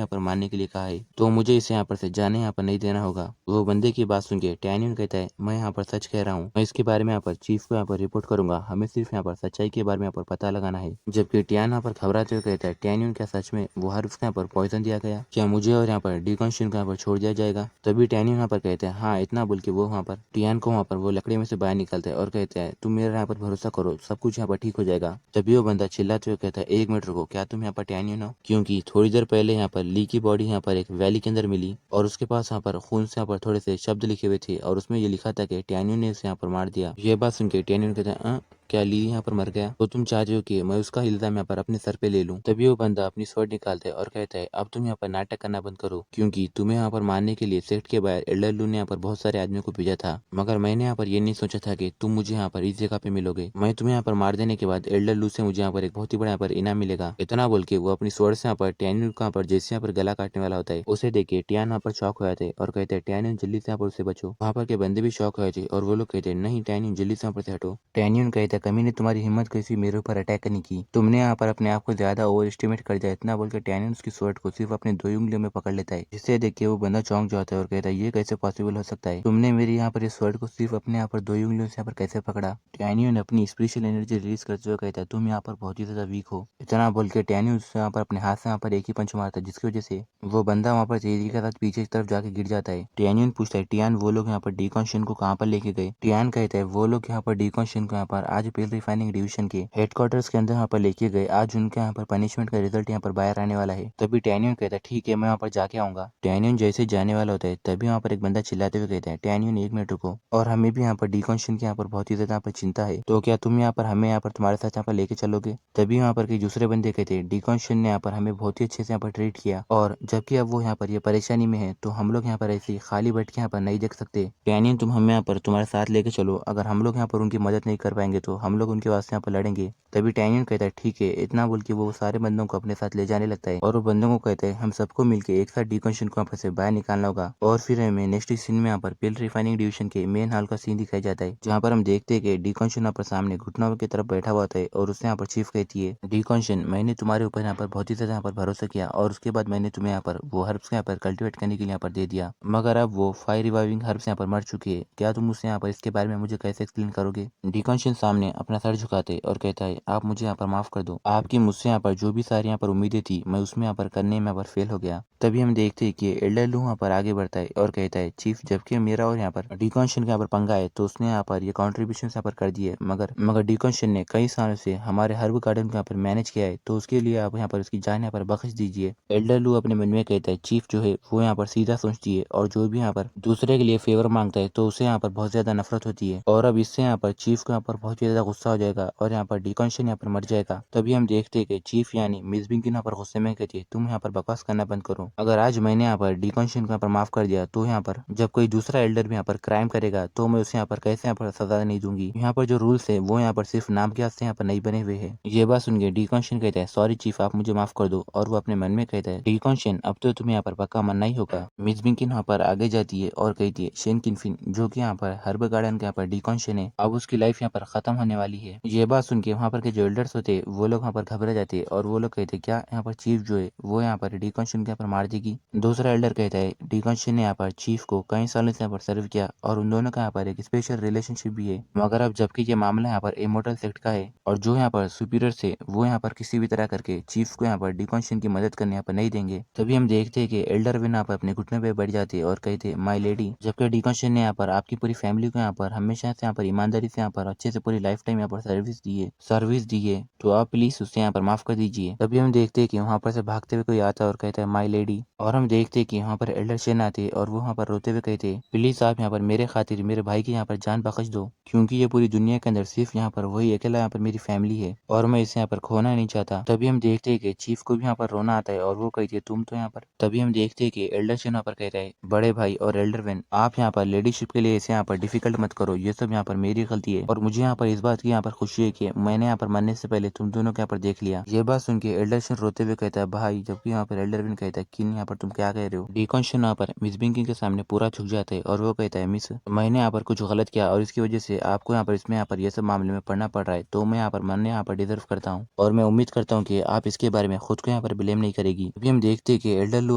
S1: यहाँ पर मारने के लिए कहा है तो मुझे इसे यहाँ पर से जाने यहाँ पर नहीं देना होगा। वो बंदे की बात सुन के टैनियन कहता है मैं यहाँ पर सच कह रहा हूँ, मैं इसके बारे में यहाँ पर चीफ को यहाँ पर रिपोर्ट करूंगा, हमें सिर्फ यहाँ पर सच्चाई के बारे में यहाँ पर पता लगाना है। जबकि टियान यहाँ पर घबराते हुए कहता है, टियान्यून क्या सच में वो हर्ब्स को यहाँ पर पॉइजन दिया गया? क्या मुझे और यहाँ पर डिकॉन्शन को यहाँ पर छोड़ दिया जाएगा? तभी टियान्यून यहाँ पर कहते हैं हाँ, इतना बोल के वो वहाँ पर टियान को वहाँ पर वो लकड़ी में से बाहर निकलता है और कहते हैं तुम मेरे यहाँ पर भरोसा करो, सब कुछ यहाँ पर ठीक हो जाएगा। तभी वो बंदा चिल्लाते हुए कहता है 1 मिनट रुको, क्या तुम यहाँ पर टियान्यून हो? क्योंकि थोड़ी देर पहले यहाँ पर ली की बॉडी यहाँ पर एक वैली के अंदर मिली और उसके पास यहाँ पर खून से यहाँ पर थोड़े से शब्द लिखे हुए थे और उसमें ये लिखा था कि टियान्यून ने उसे यहाँ पर मार दिया। ये बात सुन के टियान्यून कहते हैं क्या ली यहाँ पर मर गया? तो तुम चाहते हो कि मैं उसका इल्जाम यहाँ पर अपने सर पे ले लूं? तभी वो बंदा अपनी स्वॉर्ड निकालता है और कहता है अब तुम यहाँ पर नाटक करना बंद करो, क्योंकि तुम्हें यहाँ पर मारने के लिए सेक्ट के बाहर एल्डर लू ने यहाँ पर बहुत सारे आदमियों को भेजा था, मगर मैंने यहाँ पर ये नहीं सोचा था कि तुम मुझे यहाँ पर इस जगह पे मिलोगे। मैं तुम्हें यहाँ पर मार देने के बाद एल्डर लू से मुझे यहाँ पर एक बहुत ही बड़ा यहाँ पर इनाम मिलेगा। इतना बोल के वो अपनी स्वॉर्ड से यहाँ पर टियान्यून को यहाँ पर जैसे यहाँ पर गला काटने वाला होता है उसे देख के टियान यहाँ पर शॉक हो जाते और कहते हैं टियान्यून जल्दी से यहाँ पर उसे बचो। वहाँ पर के बंदे भी शॉक हो जाते और वो लोग कहते हैं नहीं टियान्यून जल्दी से यहाँ पर से हटो। टियान्यून कहता है कमीने तुम्हारी हिम्मत कैसी मेरे ऊपर अटैक करने की? तुमने यहाँ पर अपने आप को ज्यादा ओवर एस्टिमेट कर दिया। इतना बोलकर टियान्यून उसकी स्वॉर्ड को सिर्फ अपने 2 उंगलियों में पकड़ लेता है, जिसे देख के वो बंदा चौंक जाता है और कहता है ये कैसे पॉसिबल हो सकता है? तुमने मेरी यहाँ पर इस स्वॉर्ड को सिर्फ अपने यहाँ पर 2 उंगलियों से यहाँ पर कैसे पकड़ा? टियान्यून अपनी स्पिरिचुअल एनर्जी रिलीज करते हुए कहता है तुम यहाँ पर बहुत ही ज्यादा वीक हो। इतना बोल के टियान्यून उससे यहाँ पर अपने हाथ से यहाँ पर एक ही पंच मारता है, जिसकी वजह से वो बंदा वहाँ पर तेजी के साथ पीछे की तरफ जाके गिर जाता है। टियान्यून पूछता है टियान वो लोग यहाँ पर डिकॉन्शन को कहाँ पर लेके गए? टियान कहता है वो लोग यहाँ पर डिकॉन्शन को यहाँ पर आज पेल रिफाइनिंग डिवीजन के हेडक्वार्टर्स के अंदर यहाँ पर लेके गए। आज उनके यहाँ पर पनिशमेंट का रिजल्ट यहाँ पर बाहर आने वाला है। तभी टियान्यून कहता है ठीक है मैं वहाँ पर जाके आऊंगा। टियान्यून जैसे जाने वाला होता है तभी वहाँ पर एक बंदा चिल्लाते हुए कहता है टियान्यून 1 मिनट रुको, और हमें भी यहाँ पर डिकॉन्शन की यहाँ पर बहुत ही ज्यादा यहाँ पर चिंता है, तो क्या तुम यहाँ पर हमें यहाँ पर तुम्हारे साथ यहाँ पर लेके चलोगे? तभी वहाँ पर कई दूसरे बंदे कहते हैं डिकॉन्शन ने यहाँ पर हमें बहुत ही अच्छे से यहाँ पर ट्रीट किया, और जबकि अब वो यहाँ पर ये परेशानी में है तो हम लोग यहाँ पर ऐसे खाली बैठ के यहाँ पर नहीं देख सकते। टियान्यून तुम हमें यहाँ पर तुम्हारे साथ लेके चलो, अगर हम लोग यहाँ पर उनकी मदद नहीं कर पाएंगे तो हम लोग उनके वास्ते यहाँ पर लड़ेंगे। तभी टियान्यून कहता है ठीक है। इतना बोल के वो सारे बंदों को अपने साथ ले जाने लगता है और वो बंदों को कहते हैं हम सबको मिलके एक साथ डिकॉन्शन को यहाँ पर से बाहर निकालना होगा। और फिर हमें नेक्स्ट सीन में यहाँ पर पिल रिफाइनिंग डिवीजन के मेन हॉल का सीन दिखाया जाता है, जहाँ पर हम देखते हैं कि डिकॉन्शन यहाँ पर सामने घुटनों की तरफ बैठा हुआ होता है और उससे यहाँ पर चीफ कहती है डिकॉन्शन मैंने तुम्हारे ऊपर यहाँ पर बहुत ही ज्यादा यहाँ पर भरोसा किया और उसके बाद मैंने तुम्हें यहाँ पर वो हर्ब्स यहाँ पर कल्टिवेट करने के लिए यहाँ पर दे दिया, मगर अब वो फायर रिवाइविंग हर्ब्स यहाँ पर मर चुकी है। क्या तुम मुझसे यहाँ पर इसके बारे में मुझे कैसे एक्सप्लेन करोगे? डिकॉन्शन सामने अपना सर झुकाते और कहता है आप मुझे यहाँ पर माफ कर दो, आपकी मुझसे यहाँ पर जो भी सारी यहाँ पर उम्मीदें थी मैं उसमें यहाँ पर करने में यहाँ पर फेल हो गया। तभी हम देखते हैं कि एल्डर लू यहाँ पर आगे बढ़ता है और कहता है चीफ जबकि मेरा और यहाँ पर डिकॉन्शन का यहाँ पर पंगा है तो उसने यहाँ पर ये कॉन्ट्रीब्यूशन यहाँ पर कर दिए, मगर डिकॉन्शन ने कई सालों से हमारे हर्ब गार्डन को यहाँ पर मैनेज किया है तो उसके लिए आप यहाँ पर उसकी जान यहाँ पर बख्श दीजिए। एल्डर लू अपने मन में कहता है चीफ जो है वो यहाँ पर सीधा सोचती है और जो भी यहाँ पर दूसरे के लिए फेवर मांगता है तो उसे यहाँ पर बहुत ज्यादा नफरत होती है, और अब इससे यहाँ पर चीफ को यहाँ पर बहुत ज्यादा गुस्सा हो जाएगा और यहाँ पर डिकॉन्शन यहाँ पर मर जाएगा। तभी हम देखते हैं कि चीफ यानी मिस बिंकिन यहाँ पर गुस्से में कहती है तुम यहाँ पर बकवास करना बंद करो, अगर आज मैंने यहाँ पर डिकॉन्शन को यहाँ पर माफ कर दिया तो यहाँ पर जब कोई दूसरा एल्डर भी यहाँ पर क्राइम करेगा तो मैं उसे यहाँ पर कैसे यहाँ पर सजा नहीं दूंगी। यहाँ पर जो रूल्स है वो यहाँ पर सिर्फ नाम के वास्ते यहाँ पर नहीं बने हुए हैं। ये बात सुन के डिकॉन्शन कहता है सॉरी चीफ आप मुझे माफ कर दो, और वो अपने मन में कहता है डिकॉन्शन अब तो तुम्हें यहाँ पर पक्का मानना ही होगा। मिस बिंकिन यहाँ पर आगे जाती है और कहती है शेन किनफिन जो कि यहाँ पर हर्ब गार्डन के यहाँ पर डिकॉन्शन है अब उसकी लाइफ यहाँ पर खत्म होने वाली है। ये बात सुन के वहाँ पर के जो एल्डर्स होते वो लोग वहाँ पर घबरा जाते और वो लोग कहते क्या यहाँ पर चीफ जो है वो यहाँ पर डिकॉन्शन के यहाँ पर मार देगी? दूसरा एल्डर कहता है डिकॉन्शन ने यहाँ पर चीफ को कई सालों से यहाँ पर सर्व किया और उन दोनों का यहाँ पर एक स्पेशल रिलेशनशिप भी है, मगर अब जबकि ये मामला यहाँ पर इमोर्टल सेक्ट का है और जो यहाँ पर सुपीरियर से वो यहाँ पर किसी भी तरह करके चीफ को यहाँ पर डिकॉन्शन की मदद करने यहाँ पर नहीं देंगे। तभी हम देखते हैं कि एल्डर विन यहाँ पर अपने घुटने पे बैठ जाते और कहते माई लेडी जबकि डिकॉन्शन ने यहाँ पर आपकी पूरी फैमिली को यहाँ पर हमेशा से यहाँ पर ईमानदारी से यहाँ पर अच्छे से पूरी लाइफ टाइम यहाँ पर सर्विस दी है तो आप प्लीज उससे यहाँ पर माफ कर दीजिए। तभी हम देखते हैं कि वहाँ पर से भागते हुए कोई आता है और कहता है माई लेडी, और हम देखते हैं कि वहाँ पर एल्डर शेन आते और वो वहाँ पर रोते हुए कहते प्लीज आप यहाँ पर मेरे खातिर मेरे भाई की यहाँ पर जान बख्श दो, क्योंकि ये पूरी दुनिया के अंदर सिर्फ यहाँ पर वही अकेला यहाँ पर मेरी फैमिली है और मैं इसे यहाँ पर खोना नहीं चाहता। तभी हम देखते हैं कि चीफ को भी यहाँ पर रोना आता है और वो कहती है तुम तो यहाँ पर। तभी हम देखते हैं कि एल्डर शेन यहाँ पर कहता है बड़े भाई और एल्डर वेन आप यहाँ पर लेडीशिप के लिए इसे यहाँ पर डिफिकल्ट मत करो, ये सब यहाँ पर मेरी गलती है और मुझे यहाँ पर इस बात की यहाँ पर खुशी है कि मैंने यहाँ पर मरने से पहले तुम दोनों को यहाँ पर देख लिया। ये बात सुन के एल्डर शेन रोते हुए कहता है भाई, जबकि यहाँ पर एल्डर वेन कहता है किन यहाँ पर तुम क्या कह रहे हो। डिकॉन्शन यहाँ पर मिस बिंकिन के सामने पूरा झुक जाता है और वो कहता है मिस मैंने यहाँ पर कुछ गलत किया और इसकी वजह से आपको यहाँ पर इसमें यहाँ पर ये सब मामले में पढ़ना पड़ रहा है, तो मैं यहाँ पर मरने यहाँ पर डिजर्व करता हूँ और मैं उम्मीद करता हूँ कि आप इसके बारे में खुद को यहाँ पर ब्लेम नहीं करेगी। अभी हम देखते हैं कि एल्डर लू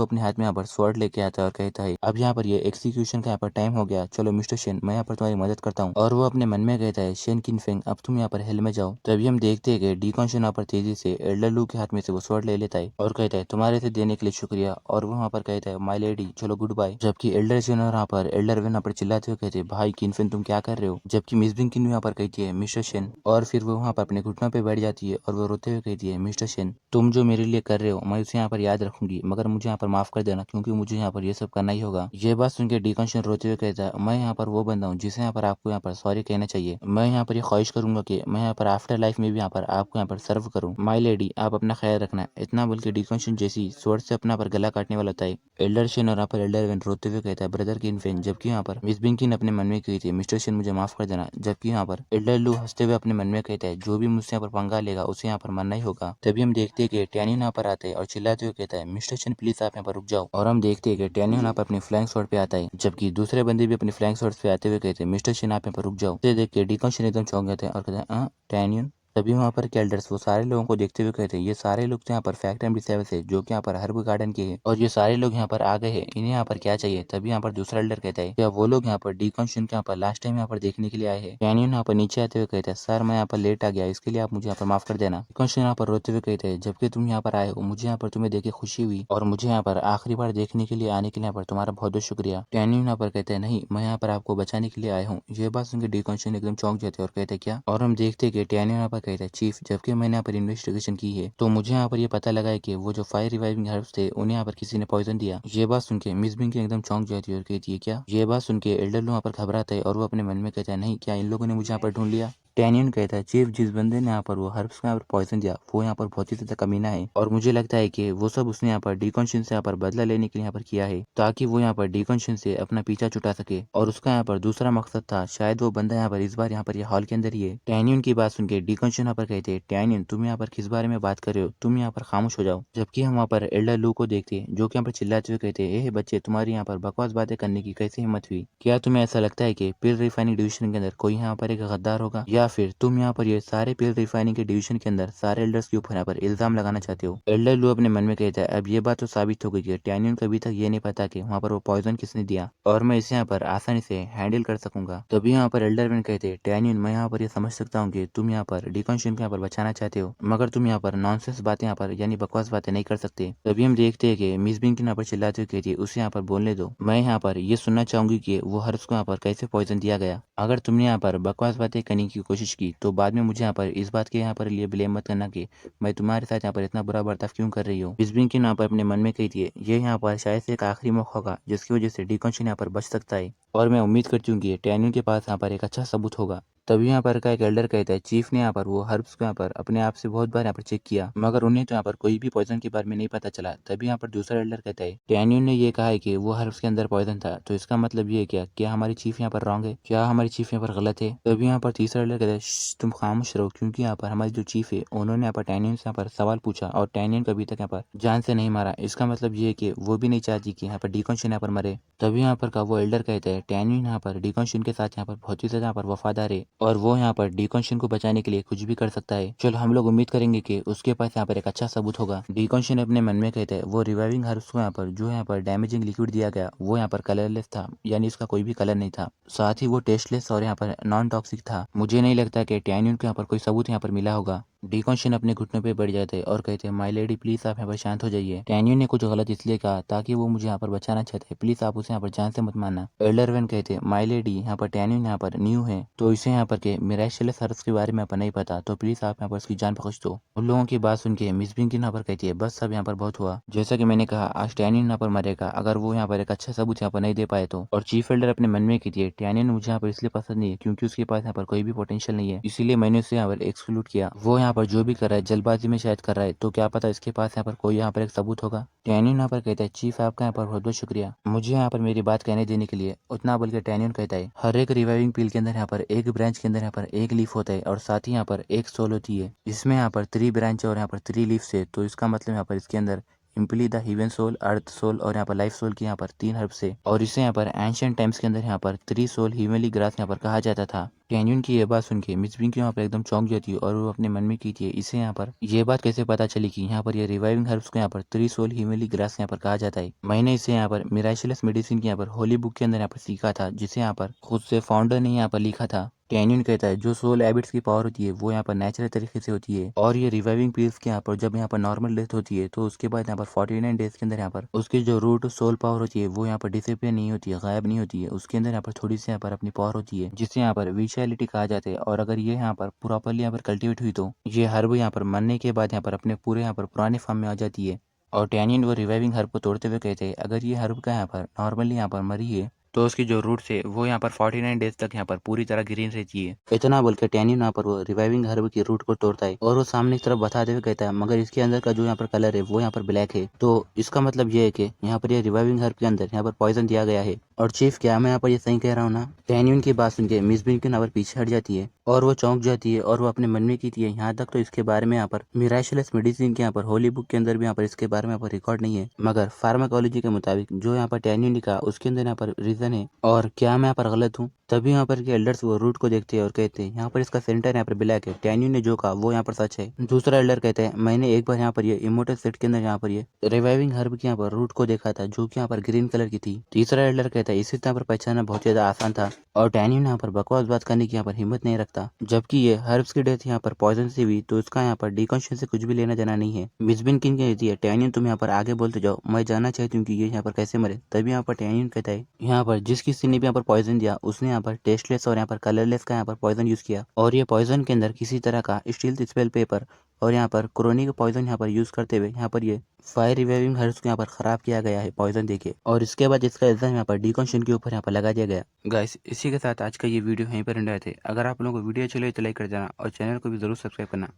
S1: अपने हाथ में यहाँ पर स्वॉर्ड लेके आता है और कहता है अब यहाँ पर ये एक्सिक्यूशन का यहाँ पर टाइम हो गया, चलो मिस्टर शेन मैं यहाँ पर तुम्हारी मदद करता हूँ। और वो अपने मन में कहता है शेन किनफेंग नथिंग, अब तुम यहाँ पर हेल में जाओ। तभी हम देखते हैं कि डीकॉन्शन यहाँ पर तेजी से एल्डर लू के हाथ में से वो स्वord ले लेता है और कहता है तुम्हारे से देने के लिए शुक्रिया, और वो वहाँ पर कहता है माय लेडी चलो गुड बाय। जबकि एल्डर जिन और यहाँ पर एल्डर वेन यहाँ पर चिल्लाते हुए कहते हैं भाई किनफिन तुम क्या कर रहे हो। जबकि मिस बिंकिन यहाँ पर कहती है मिस्टर शेन, और फिर वो वहाँ पर अपने घुटनों पे बैठ जाती है और वो रोते हुए कहती है मिस्टर शेन तुम जो मेरे लिए कर रहे हो मैं उसे यहाँ पर याद रखूंगी, मगर मुझे यहाँ पर माफ कर देना क्योंकि मुझे यहाँ पर ये सब करना ही होगा। ये बात सुनकर डीकॉन्शन रोते हुए कहता है मैं यहाँ पर वो बंदा हूँ जिसे यहाँ पर आपको यहाँ पर सॉरी कहना चाहिए। मैं यहाँ पर ये ख्वाहिश करूंगा कि मैं यहाँ पर आफ्टर लाइफ में भी यहाँ पर आपको यहाँ पर सर्व करूँ। माय लेडी आप अपना ख्याल रखना। इतना बोल के डीकॉन्शन जैसी स्वord से अपना पर गला काटने वाला था, एल्डर शेन और यहाँ पर एल्डर वेन रोते हुए कहता है ब्रदर किनफिन। जबकि यहाँ पर मिस बिंकिन अपने मन में कही थी मिस्टर शेन मुझे माफ कर देना। जबकि यहाँ पर एल्डर लू हंसते हुए अपने मन में कहता है जो भी मुझसे यहाँ पर पंगा लेगा उसे यहाँ पर मरना ही होगा। तभी हम देखते हैं कि टैनियन यहाँ पर आते हैं और चिल्लाते हुए कहता है मिस्टर शेन प्लीज आप यहाँ पर रुक जाओ। और हम देखते हैं कि टैनियन यहाँ पर अपनी फ्लैंक स्वॉर्ड पे आता है, जबकि दूसरे बंदे भी अपनी फ्लैंक स्वॉर्ड पे आते हुए कहते हैं मिस्टर शेन आप यहाँ पर रुक जाओ। इसे देख के डीकॉन्शन एकदम चौंक गए थे और कहते हैं टैनियन। तभी वहाँ पर कैल्डर्स वो सारे लोगों को देखते हुए कहते हैं ये सारे लोग तो यहाँ पर फैक्ट एंड डिसेबल है जो कि यहाँ पर हर्ब गार्डन के हैं, और ये सारे लोग यहाँ पर आ गए हैं, इन्हें यहाँ पर क्या चाहिए। तभी यहाँ पर दूसरा एल्डर कहता है क्या वो लोग यहाँ पर डीकॉन्शन के यहाँ पर लास्ट टाइम यहाँ पर देखने के लिए आए हैं। कैनियन यहाँ पर नीचे आते हुए कहते हैं सर मैं यहाँ पर लेट आ गया इसके लिए आप मुझे यहाँ पर माफ कर देना। डीकॉन्शन यहाँ पर रोते हुए कहते हैं जबकि तुम यहाँ पर आए हो मुझे यहाँ पर तुम्हें देख के खुशी हुई और मुझे यहाँ पर आखिरी बार देखने के लिए आने के लिए यहाँ पर तुम्हारा बहुत बहुत शुक्रिया। कैनियन यहाँ पर कहते हैं नहीं मैं यहाँ पर आपको बचाने के लिए आया हूँ। ये बात सुनकर डीकॉन्शन एकदम चौंक जाते हैं और कहते हैं क्या, और हम देखते हैं कि टैनियन यहाँ पर कहता है चीफ जबकि मैंने यहाँ पर इन्वेस्टिगेशन की है तो मुझे यहाँ पर ये पता लगा है कि वो जो फायर रिवाइविंग हर्ब्स थे उन्हें यहाँ पर किसी ने पॉइजन दिया। ये बात सुन के मिस बिंकी एकदम चौंक जाती है और कहती है क्या। ये बात सुन के एल्डर यहाँ पर घबराता है और वो अपने मन में कहता है नहीं क्या इन लोगों ने मुझे यहाँ पर ढूंढ लिया। टैनियन कहता है चीफ जिस बंदे ने यहाँ पर वो हर्ब्स को यहाँ पर पॉइजन दिया वो यहाँ पर बहुत ही ज्यादा कमीना है और मुझे लगता है कि वो सब उसने यहाँ पर डीकॉन्शन से यहाँ पर बदला लेने के लिए यहाँ पर किया है ताकि वो यहाँ पर डीकॉन्शन से अपना पीछा छुटा सके, और उसका यहाँ पर दूसरा मकसद था शायद वो बंदा यहाँ पर इस बार यहाँ पर ये हॉल के अंदर ही है। टैनियन की बात सुन के डीकॉन्शन यहाँ पर कहते हैं टैनियन तुम यहाँ पर किस बारे में बात कर रहे हो, तुम यहाँ पर खामोश हो जाओ। जबकि हम वहाँ पर एल्डर लू को देखते हैं जो कि यहाँ पर चिल्लाते हुए कहते हैं बच्चे तुम्हारी यहाँ पर बकवास बातें करने की कैसे हिम्मत हुई। क्या तुम्हें ऐसा लगता है कि पिल रिफाइनिंग डिवीजन के अंदर कोई यहाँ पर एक गद्दार होगा, या फिर तुम यहाँ पर ये सारे पिल रिफाइनिंग के डिवीजन के अंदर सारे एल्डर्स के ऊपर यहाँ पर इल्जाम लगाना चाहते हो। एल्डर लू अपने मन में कहता है अब ये बात तो साबित हो गई है टैनियन को अभी तक ये नहीं पता कि वहाँ पर वो पॉइजन किसने दिया और मैं इसे यहाँ पर आसानी से हैंडल कर सकूंगा। तभी यहाँ पर एल्डर वेन कहते हैं टैनियन मैं यहाँ पर ये समझ सकता हूँ कि तुम यहाँ पर डीकॉन्शन को यहाँ पर बचाना चाहते हो, मगर तुम यहाँ पर नॉनसेंस बातें यहाँ पर यानी बकवास बातें नहीं कर सकते। तभी हम देखते हैं कि मिस बिंकिन यहाँ पर चिल्लाते हुए कहती है उसे यहाँ पर बोलने दो, मैं यहाँ पर ये सुनना चाहूंगी कि वो हर्ब्स को यहाँ पर कैसे पॉइजन दिया गया। अगर तुमने यहाँ पर बकवास बातें करने की कोशिश की तो बाद में मुझे यहाँ पर इस बात के यहाँ पर लिए ब्लेम मत करना कि मैं तुम्हारे साथ यहाँ पर इतना बुरा बर्ताव क्यों कर रही हूँ। मिस बिंकिन यहाँ पर अपने मन में कहती है ये यहाँ पर शायद से एक आखिरी मौका होगा जिसकी वजह से डीकॉन्शन यहाँ पर बच सकता है, और मैं उम्मीद करती हूँ कि टैनियन के पास यहाँ पर एक अच्छा सबूत होगा। तभी यहाँ पर का एक एल्डर कहता है चीफ ने यहाँ पर वो हर्ब्स को यहाँ पर अपने आप से बहुत बार यहाँ पर चेक किया मगर उन्हें तो यहाँ पर कोई भी पॉइजन के बारे में नहीं पता चला। तभी यहाँ पर दूसरा एल्डर कहता है टैनियन ने ये कहा है कि वो हर्ब्स के अंदर पॉइजन था तो इसका मतलब ये है क्या हमारी चीफ यहाँ पर रॉन्ग है, क्या हमारी चीफ यहाँ पर गलत है। तभी यहाँ पर तीसरा एल्डर कहता है तुम खामोश रहो क्योंकि यहाँ पर हमारी जो चीफ है उन्होंने यहाँ पर टैनियन से यहाँ पर सवाल पूछा और टैनियन को अभी तक यहाँ पर जान से नहीं मारा, इसका मतलब ये है कि वो भी नहीं चाहती कि यहाँ पर डीकॉन्शन यहाँ पर मरे। तभी यहाँ पर का वो एल्डर कहता है टैनियन यहाँ पर डीकॉन्शन के साथ यहाँ पर बहुत ही ज्यादा यहाँ पर वफादार है और वो यहाँ पर डीकॉन्शन को बचाने के लिए कुछ भी कर सकता है। चलो हम लोग उम्मीद करेंगे कि उसके पास यहाँ पर एक अच्छा सबूत होगा। डीकॉन्शन अपने मन में कहता है वो रिवाइविंग हर्ब्स को यहाँ पर जो यहाँ पर डैमेजिंग लिक्विड दिया गया वो यहाँ पर कलरलेस था, यानी इसका कोई भी कलर नहीं था, साथ ही वो टेस्टलेस और यहाँ पर नॉन टॉक्सिक था। मुझे नहीं लगता कि टैनियन को यहाँ पर कोई सबूत यहाँ पर मिला होगा। डीकॉन्शन अपने घुटनों पे बढ़ जाते हैं और कहते हैं माय लेडी प्लीज आप यहाँ पर शांत हो जाइए। टैनियन ने कुछ गलत इसलिए कहा ताकि वो मुझे यहाँ पर बचाना चाहते हैं, प्लीज आप उसे यहाँ पर जान से मत मानना। एल्डर वेन कहते हैं माय लेडी यहाँ पर टैनियन यहाँ पर न्यू है तो इसे यहाँ पर के मिराशियस हर्ब्स के बारे में यहाँ पर नहीं पता, तो प्लीज आप यहाँ पर उसकी जान बख्श दो। उन लोगों की बात सुन के मिस बिंकिन यहाँ पर कहती है बस सब यहाँ पर बहुत हुआ, जैसा कि मैंने कहा आज टैनियन यहाँ पर मरेगा अगर वो यहाँ पर एक अच्छा सबूत यहाँ पर नहीं दे पाए तो। और चीफ एल्डर अपने मन में कहती है टैनियन मुझे यहाँ पर इसलिए पसंद नहीं है क्योंकि उसके पास यहाँ पर कोई भी पोटेंशियल नहीं है, इसीलिए मैंने उसे यहाँ पर एक्सक्लूड किया। वो यहाँ पर जो भी कर रहा है जल्दबाजी में शायद कर रहा है, तो क्या पता इसके पास यहाँ पर कोई यहाँ पर एक सबूत होगा। टैनियन यहाँ पर कहता है चीफ आपका यहाँ पर बहुत बहुत शुक्रिया मुझे यहाँ पर मेरी बात कहने देने के लिए। उतना बोल के टैनियन कहता है हर एक रिवाइविंग पील के अंदर यहाँ पर एक ब्रांच के अंदर यहाँ पर एक लीफ होता है और साथ ही यहाँ पर एक सोल होती है। इसमें यहाँ पर 3 ब्रांच और यहाँ पर 3 लीव्स है, तो इसका मतलब यहाँ पर इसके अंदर इम्पली the heaven soul, earth soul और यहाँ पर लाइफ सोल की यहाँ पर 3 हर्ब्स है, और इसे यहाँ पर एंशिएंट टाइम्स के अंदर यहाँ पर 3 सोल हीवनली ग्रास यहाँ पर कहा जाता था। टैनियन की ये बात सुन के मिस बिंकी यहाँ पर एकदम चौंक जाती है और वो अपने मन में की थी इसे यहाँ पर ये बात कैसे पता चली कि यहाँ पर ये रिवाइविंग हर्ब्स को यहाँ पर 3 सोल हीवनली ग्रास यहाँ पर कहा जाता है। मैंने इसे यहाँ पर मिराशियस मेडिसिन की यहाँ पर होली बुक के अंदर यहाँ पर सीखा था, जिसे यहाँ पर खुद से फाउंडर ने यहाँ पर लिखा था। टैनियन कहता है जो सोल हैबिट्स की पावर होती है वो यहाँ पर नेचुरल तरीके से होती है, और ये रिवाइविंग पील्स के यहाँ पर जब यहाँ पर नॉर्मल डेथ होती है तो उसके बाद यहाँ पर 49 डेज के अंदर यहाँ पर उसकी जो रूट सोल पावर होती है वो यहाँ पर डिसअपियर नहीं होती है, गायब नहीं होती है। उसके अंदर यहाँ पर थोड़ी सी यहाँ पर अपनी पावर होती है जिससे यहाँ पर विशैलिटी कहा जाता है। और अगर ये यहाँ पर प्रॉपरली यहाँ पर कल्टिवेट हुई तो ये हर्ब यहाँ पर मरने के बाद यहाँ पर अपने पूरे यहाँ पर पुराने फॉर्म में आ जाती है। और टैनियन वो रिवाइविंग हर्ब को तोड़ते हुए कहते हैं अगर ये हर्ब का यहाँ पर नॉर्मली यहाँ पर मरी है तो उसकी जो रूट्स है वो यहाँ पर 49 डेज तक यहाँ पर पूरी तरह ग्रीन रहती है। इतना बोल के टैनियन यहाँ पर वो रिवाइविंग हर्ब की रूट को तोड़ता है और वो सामने की तरफ बताते हुए कहता है मगर इसके अंदर का जो यहाँ पर कलर है वो यहाँ पर ब्लैक है, तो इसका मतलब ये है कि यहाँ पर ये रिवाइविंग हर्ब के अंदर यहाँ पर पॉइजन दिया गया है। और चीफ क्या मैं यहाँ पर ये सही कह रहा हूँ ना? टैनियन की बात सुन के मिस बिन यहाँ पर पीछे हट जाती है और वो चौंक जाती है और वो अपने मन में कहती है यहाँ तक तो इसके बारे में यहाँ पर मिराशियस मेडिसिन के यहाँ पर होली बुक के अंदर भी यहाँ पर इसके बारे में यहाँ पर रिकॉर्ड नहीं है, मगर फार्माकोलॉजी के मुताबिक जो यहाँ पर टैनियन लिखा उसके अंदर यहाँ पर रीजन है। और क्या मैं यहाँ पर गलत हूँ? तभी यहाँ पर के एल्डर्स वो रूट को देखते हैं और कहते हैं यहाँ पर इसका सेंटर यहाँ पर ब्लैक है, टैनियन ने जो कहा वो यहाँ पर सच है। दूसरा एल्डर कहते हैं मैंने एक बार यहाँ पर ये इमोर्टल सेट के अंदर यहाँ पर ये रिवाइविंग हर्ब की यहाँ पर रूट को देखा था जो कि यहाँ पर ग्रीन कलर की थी। तीसरा एल्डर कहता है इसे यहाँ पर पहचानना बहुत ज्यादा आसान था और टैनियन यहाँ पर बकवास बात करने की यहाँ पर हिम्मत नहीं रखता, जबकि ये हर्ब्स की डेथ यहाँ पर पॉइजन से हुई तो उसका यहाँ पर डिकॉन्शन से कुछ भी लेना देना नहीं है। मिसबिन किंग कहती है टैनियन तुम यहाँ पर आगे बोलते जाओ, मैं जानना चाहती हूँ कि ये यहाँ पर कैसे मरे। तभी यहाँ पर टैनियन कहता है यहाँ पर जिस किसी ने भी यहाँ पर पॉइजन दिया उसने यहाँ पर टेस्टलेस और यहाँ पर कलरलेस का यहाँ पर पॉइजन यूज किया और ये पॉइजन के अंदर किसी तरह का स्टील स्पेल पेपर और यहाँ पर क्रोनिक पॉइजन यहाँ पर यूज करते हुए यहाँ पर ये फायर रिवाइविंग हर्ब्स को यहाँ पर खराब किया गया है पॉइजन देके, और इसके बाद इसका इल्जाम यहाँ पर डिकॉन्शन के ऊपर यहाँ पर लगा दिया गया। गाइस इसी के साथ आज का ये वीडियो यहीं पर एंड आए थे। अगर आप लोगों को वीडियो अच्छी लगी तो लाइक कर देना और चैनल को भी जरूर सब्सक्राइब करना।